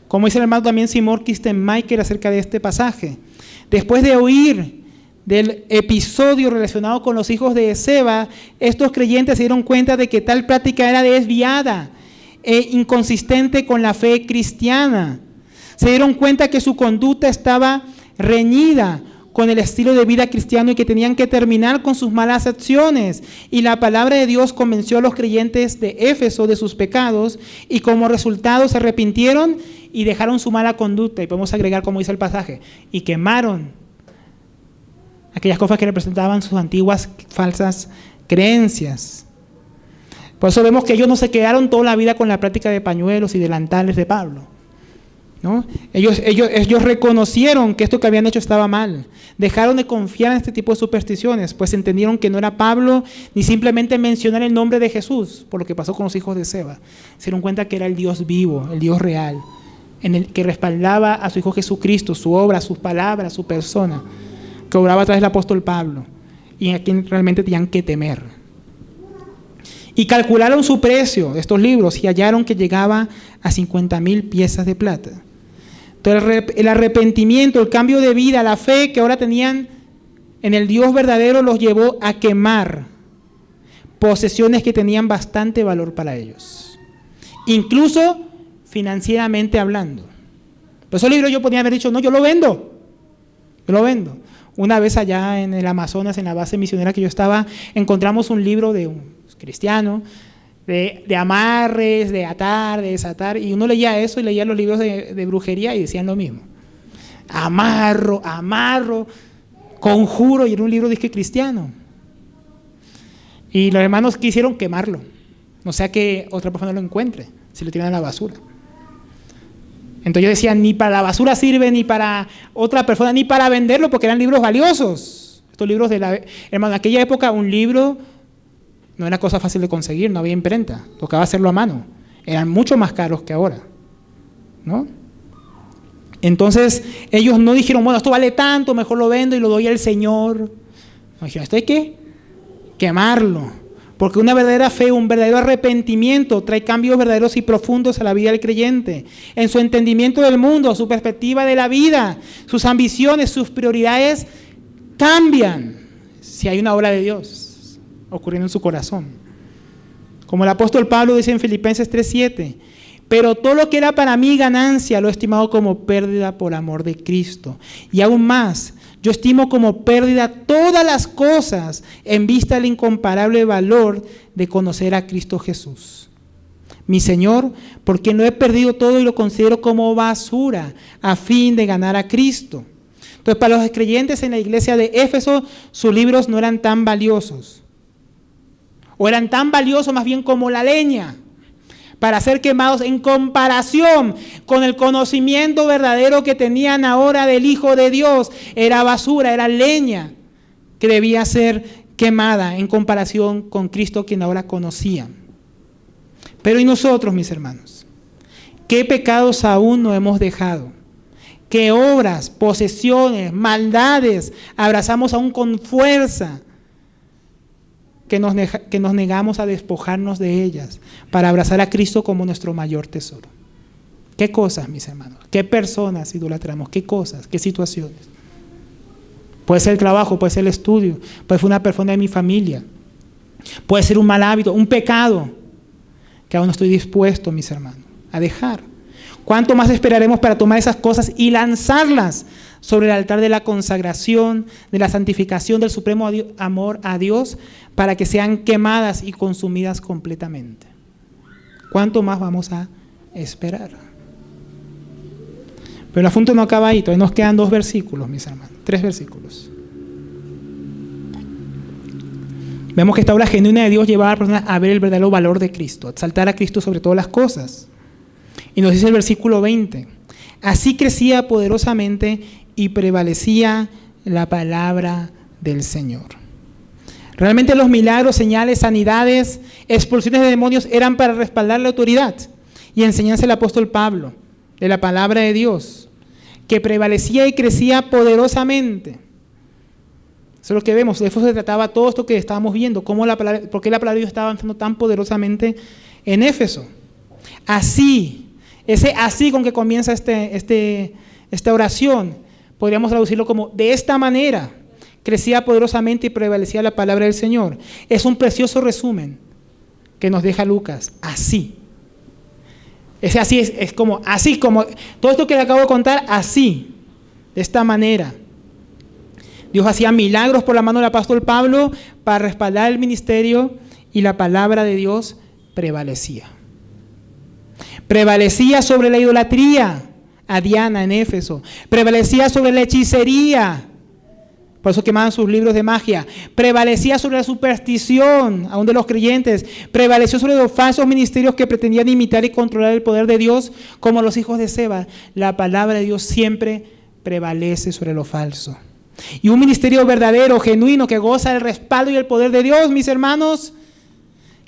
Como dice el hermano también Seymour Kistemaker acerca de este pasaje: después de oír del episodio relacionado con los hijos de Esceva, estos creyentes se dieron cuenta de que tal práctica era desviada e inconsistente con la fe cristiana. Se dieron cuenta que su conducta estaba reñida con el estilo de vida cristiano y que tenían que terminar con sus malas acciones. Y la palabra de Dios convenció a los creyentes de Éfeso de sus pecados, y como resultado se arrepintieron y dejaron su mala conducta. Y podemos agregar, como dice el pasaje, y quemaron aquellas cosas que representaban sus antiguas falsas creencias. Por eso vemos que ellos no se quedaron toda la vida con la práctica de pañuelos y delantales de Pablo, ¿no? Ellos reconocieron que esto que habían hecho estaba mal. Dejaron de confiar en este tipo de supersticiones, pues entendieron que no era Pablo ni simplemente mencionar el nombre de Jesús, por lo que pasó con los hijos de Esceva. Se dieron cuenta que era el Dios vivo, el Dios real, en el que respaldaba a su Hijo Jesucristo, su obra, sus palabras, su persona, que obraba a través del apóstol Pablo, y a quien realmente tenían que temer. Y calcularon su precio de estos libros y hallaron que llegaba a 50,000 piezas de plata. Entonces el arrepentimiento, el cambio de vida, la fe que ahora tenían en el Dios verdadero los llevó a quemar posesiones que tenían bastante valor para ellos, incluso financieramente hablando. Por esos libros yo podía haber dicho: no, yo lo vendo. Una vez allá en el Amazonas, en la base misionera que yo estaba, encontramos un libro de un cristiano de amarres, de atar, de desatar, y uno leía eso y leía los libros de brujería y decían lo mismo: amarro, conjuro, y era un libro de cristiano. Y los hermanos quisieron quemarlo, no sea que otra persona lo encuentre, si lo tiran a la basura. Entonces yo decía: ni para la basura sirve, ni para otra persona, ni para venderlo, porque eran libros valiosos. Estos libros hermano, en aquella época un libro no era cosa fácil de conseguir, no había imprenta, tocaba hacerlo a mano. Eran mucho más caros que ahora, ¿no? Entonces ellos no dijeron: bueno, esto vale tanto, mejor lo vendo y lo doy al Señor. No, dijeron: esto hay que quemarlo, porque una verdadera fe, un verdadero arrepentimiento trae cambios verdaderos y profundos a la vida del creyente, en su entendimiento del mundo, su perspectiva de la vida, sus ambiciones, sus prioridades cambian si hay una obra de Dios ocurriendo en su corazón. Como el apóstol Pablo dice en Filipenses 3:7: pero todo lo que era para mí ganancia lo he estimado como pérdida por amor de Cristo. Y aún más, yo estimo como pérdida todas las cosas en vista del incomparable valor de conocer a Cristo Jesús, mi Señor, porque lo he perdido todo y lo considero como basura a fin de ganar a Cristo. Entonces, para los creyentes en la iglesia de Éfeso, sus libros no eran tan valiosos, o eran tan valiosos más bien como la leña, para ser quemados en comparación con el conocimiento verdadero que tenían ahora del Hijo de Dios. Era basura, era leña que debía ser quemada en comparación con Cristo, quien ahora conocían. Pero ¿y nosotros, mis hermanos? ¿Qué pecados aún no hemos dejado? ¿Qué obras, posesiones, maldades abrazamos aún con fuerza que nos negamos a despojarnos de ellas para abrazar a Cristo como nuestro mayor tesoro? ¿Qué cosas, mis hermanos? ¿Qué personas idolatramos? ¿Qué cosas? ¿Qué situaciones? Puede ser el trabajo, puede ser el estudio, puede ser una persona de mi familia, puede ser un mal hábito, un pecado que aún no estoy dispuesto, mis hermanos, a dejar. ¿Cuánto más esperaremos para tomar esas cosas y lanzarlas sobre el altar de la consagración, de la santificación, del supremo amor a Dios, para que sean quemadas y consumidas completamente? ¿Cuánto más vamos a esperar? Pero el asunto no acaba ahí, todavía nos quedan 2 versículos, mis hermanos, 3 versículos. Vemos que esta obra genuina de Dios lleva a la persona a ver el verdadero valor de Cristo, a exaltar a Cristo sobre todas las cosas. Y nos dice el versículo 20, así crecía poderosamente y prevalecía la palabra del Señor. Realmente los milagros, señales, sanidades, expulsiones de demonios eran para respaldar la autoridad y enseñanza del apóstol Pablo de la palabra de Dios, que prevalecía y crecía poderosamente. Eso es lo que vemos. De eso se trataba todo esto que estábamos viendo, por qué la palabra de Dios estaba avanzando tan poderosamente en Éfeso. Así con que comienza esta oración, podríamos traducirlo como de esta manera, crecía poderosamente y prevalecía la palabra del Señor. Es un precioso resumen que nos deja Lucas, así. Es como todo esto que le acabo de contar, así, de esta manera. Dios hacía milagros por la mano del apóstol Pablo para respaldar el ministerio y la palabra de Dios prevalecía. Prevalecía sobre la idolatría a Diana en Éfeso. Prevalecía sobre la hechicería. Por eso quemaban sus libros de magia. Prevalecía sobre la superstición, aún de los creyentes. Prevaleció sobre los falsos ministerios que pretendían imitar y controlar el poder de Dios, como los hijos de Seba. La palabra de Dios siempre prevalece sobre lo falso. Y un ministerio verdadero, genuino, que goza del respaldo y el poder de Dios, mis hermanos,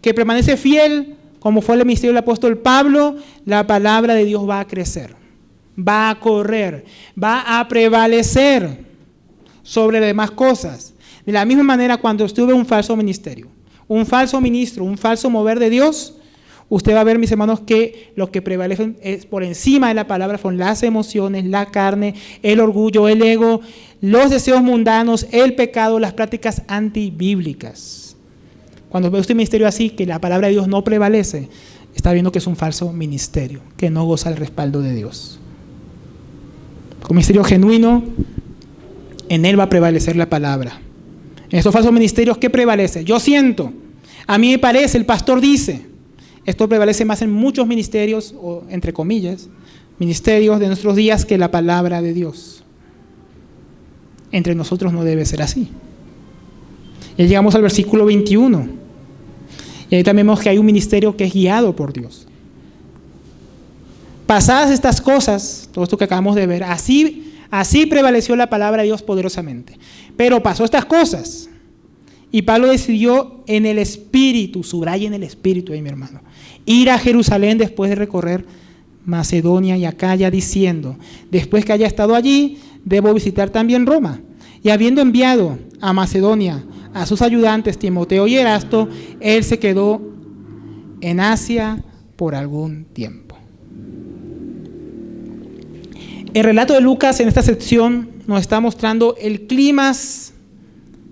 que permanece fiel, como fue el ministerio del apóstol Pablo, la palabra de Dios va a crecer, va a correr, va a prevalecer sobre las demás cosas. De la misma manera, cuando usted ve un falso ministerio, un falso ministro, un falso mover de Dios, usted va a ver, mis hermanos, que lo que prevalecen es por encima de la palabra son las emociones, la carne, el orgullo, el ego, los deseos mundanos, el pecado, las prácticas antibíblicas. Cuando ve usted un ministerio así, que la palabra de Dios no prevalece, está viendo que es un falso ministerio, que no goza el respaldo de Dios. Un ministerio genuino, en él va a prevalecer la palabra. En estos falsos ministerios, ¿qué prevalece? Yo siento, a mí me parece, el pastor dice. Esto prevalece más en muchos ministerios, o entre comillas, ministerios de nuestros días, que la palabra de Dios. Entre nosotros no debe ser así. Ya llegamos al versículo 21. Y ahí también vemos que hay un ministerio que es guiado por Dios. Pasadas estas cosas, todo esto que acabamos de ver, así prevaleció la palabra de Dios poderosamente. Pero pasó estas cosas. Y Pablo decidió en el Espíritu, subraya en el Espíritu ahí, mi hermano, ir a Jerusalén después de recorrer Macedonia y Acaya, diciendo, después que haya estado allí, debo visitar también Roma. Y habiendo enviado a Macedonia a sus ayudantes Timoteo y Erasto, él se quedó en Asia por algún tiempo. El relato de Lucas en esta sección nos está mostrando el clímax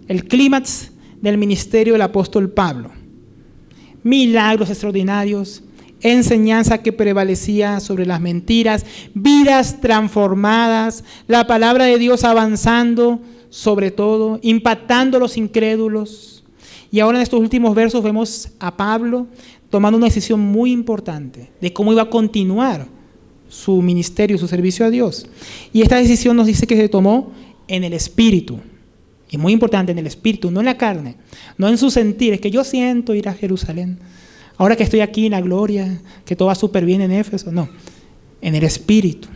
del ministerio del apóstol Pablo. Milagros extraordinarios, enseñanza que prevalecía sobre las mentiras, vidas transformadas, la palabra de Dios avanzando sobre todo, impactando a los incrédulos. Y ahora en estos últimos versos vemos a Pablo tomando una decisión muy importante de cómo iba a continuar su ministerio, su servicio a Dios. Y esta decisión nos dice que se tomó en el Espíritu. Y muy importante, en el Espíritu, no en la carne, no en su sentir. Es que yo siento ir a Jerusalén. Ahora que estoy aquí en la gloria, que todo va súper bien en Éfeso. No, en el Espíritu.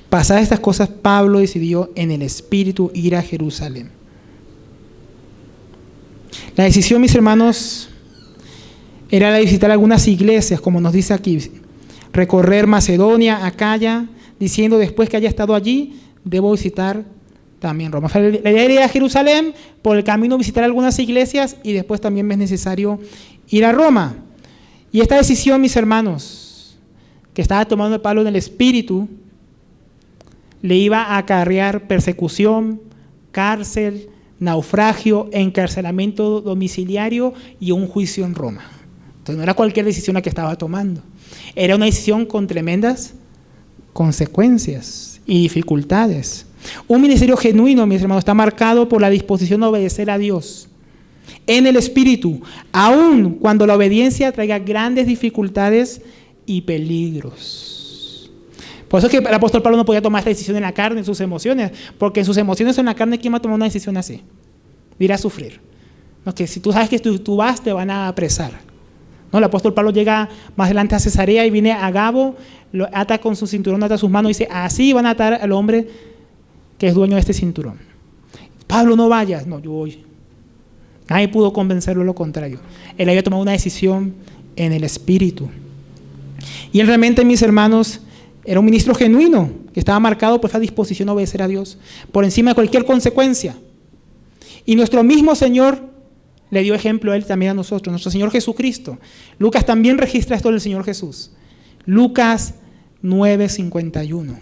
Pasadas estas cosas, Pablo decidió en el Espíritu ir a Jerusalén. La decisión, mis hermanos, era la de visitar algunas iglesias, como nos dice aquí. Recorrer Macedonia, Acaya, diciendo después que haya estado allí, debo visitar también Roma. La idea era ir a Jerusalén, por el camino visitar algunas iglesias y después también me es necesario ir a Roma. Y esta decisión, mis hermanos, que estaba tomando Pablo en el Espíritu, le iba a acarrear persecución, cárcel, naufragio, encarcelamiento domiciliario y un juicio en Roma. Entonces no era cualquier decisión la que estaba tomando. Era una decisión con tremendas consecuencias y dificultades. Un ministerio genuino, mis hermanos, está marcado por la disposición a obedecer a Dios en el Espíritu, aun cuando la obediencia traiga grandes dificultades y peligros. Por eso es que el apóstol Pablo no podía tomar esta decisión en la carne, en sus emociones, porque en sus emociones o en la carne, ¿quién va a tomar una decisión así? Ir a sufrir. No, que si tú sabes que tú vas, te van a apresar. No, el apóstol Pablo llega más adelante a Cesarea y viene a Gabo, lo ata con su cinturón, ata sus manos y dice, así van a atar al hombre que es dueño de este cinturón. Pablo, no vayas. No, yo voy. Nadie pudo convencerlo de lo contrario. Él había tomado una decisión en el Espíritu. Y él realmente, mis hermanos, era un ministro genuino, que estaba marcado por esa disposición a obedecer a Dios, por encima de cualquier consecuencia. Y nuestro mismo Señor le dio ejemplo a él también a nosotros, nuestro Señor Jesucristo. Lucas también registra esto del Señor Jesús. Lucas 9:51.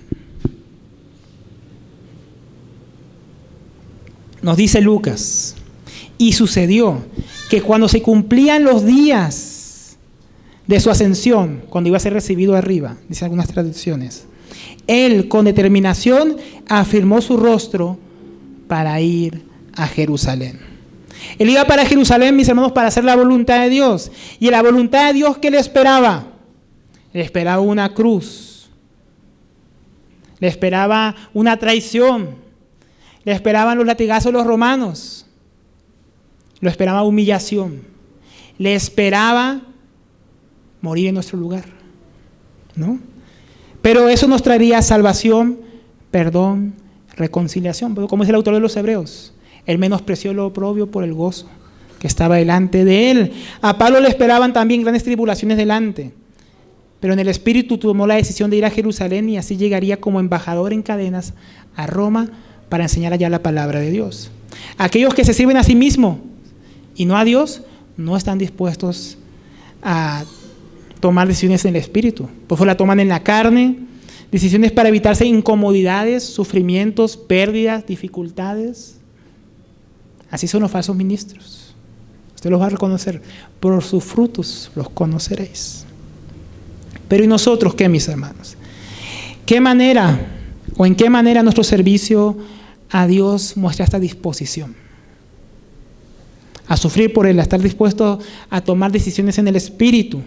Nos dice Lucas, y sucedió que cuando se cumplían los días de su ascensión, cuando iba a ser recibido arriba, dicen algunas traducciones, él con determinación afirmó su rostro para ir a Jerusalén. Él iba para Jerusalén, mis hermanos, para hacer la voluntad de Dios. Y la voluntad de Dios, ¿qué le esperaba? Le esperaba una cruz. Le esperaba una traición. Le esperaban los latigazos de los romanos. Lo esperaba humillación. Le esperaba morir en nuestro lugar, ¿no? Pero eso nos traería salvación, perdón, reconciliación. Como dice el autor de los Hebreos, él menospreció lo oprobio por el gozo que estaba delante de él. A Pablo le esperaban también grandes tribulaciones delante, pero en el Espíritu tomó la decisión de ir a Jerusalén y así llegaría como embajador en cadenas a Roma para enseñar allá la palabra de Dios. Aquellos que se sirven a sí mismos y no a Dios no están dispuestos a tomar decisiones en el Espíritu, pues la toman en la carne, decisiones para evitarse incomodidades, sufrimientos, pérdidas, dificultades. Así son los falsos ministros. Usted los va a reconocer. Por sus frutos los conoceréis. Pero ¿y nosotros qué, mis hermanos? ¿Qué manera o en qué manera nuestro servicio a Dios muestra esta disposición? A sufrir por Él, a estar dispuesto a tomar decisiones en el Espíritu.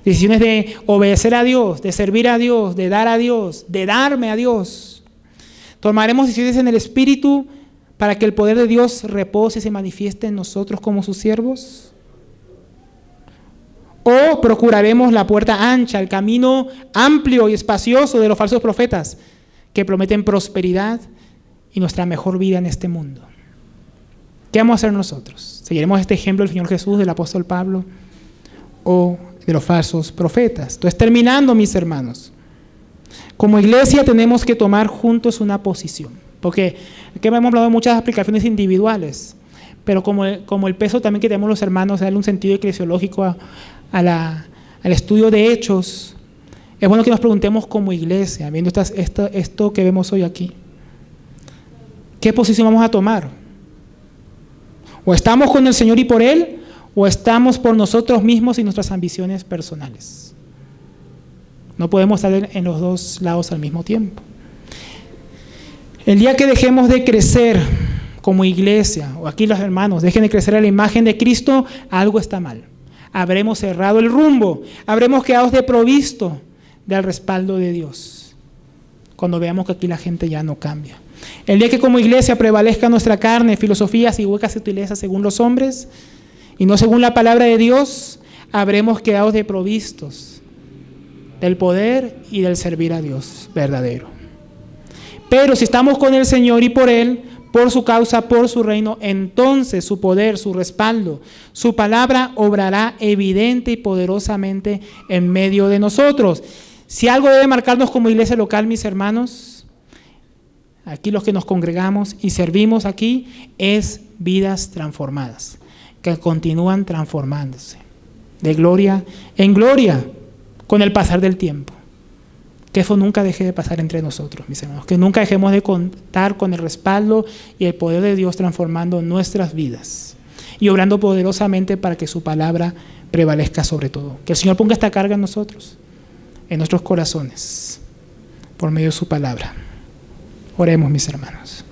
Decisiones de obedecer a Dios, de servir a Dios, de dar a Dios, de darme a Dios. Tomaremos decisiones en el Espíritu para que el poder de Dios repose y se manifieste en nosotros como sus siervos. O procuraremos la puerta ancha, el camino amplio y espacioso de los falsos profetas que prometen prosperidad y nuestra mejor vida en este mundo. ¿Qué vamos a hacer nosotros? ¿Seguiremos este ejemplo del Señor Jesús, del apóstol Pablo, o de los falsos profetas? Entonces, terminando, mis hermanos, como iglesia tenemos que tomar juntos una posición, porque aquí hemos hablado de muchas aplicaciones individuales, pero como el peso también que tenemos los hermanos, darle un sentido eclesiológico al estudio de hechos, es bueno que nos preguntemos como iglesia, viendo esto que vemos hoy aquí, ¿qué posición vamos a tomar? ¿O estamos con el Señor y por Él? ¿O estamos por nosotros mismos y nuestras ambiciones personales? No podemos estar en los dos lados al mismo tiempo. El día que dejemos de crecer como iglesia, o aquí los hermanos, dejen de crecer a la imagen de Cristo, algo está mal. Habremos cerrado el rumbo, habremos quedado desprovisto del respaldo de Dios. Cuando veamos que aquí la gente ya no cambia. El día que como iglesia prevalezca nuestra carne, filosofías y huecas sutilezas según los hombres, y no según la palabra de Dios, habremos quedado desprovistos del poder y del servir a Dios verdadero. Pero si estamos con el Señor y por Él, por su causa, por su reino, entonces su poder, su respaldo, su palabra obrará evidente y poderosamente en medio de nosotros. Si algo debe marcarnos como iglesia local, mis hermanos, aquí los que nos congregamos y servimos aquí, es vidas transformadas, que continúan transformándose de gloria en gloria con el pasar del tiempo. Que eso nunca deje de pasar entre nosotros, mis hermanos. Que nunca dejemos de contar con el respaldo y el poder de Dios transformando nuestras vidas y obrando poderosamente para que su palabra prevalezca sobre todo. Que el Señor ponga esta carga en nosotros, en nuestros corazones, por medio de su palabra. Oremos, mis hermanos.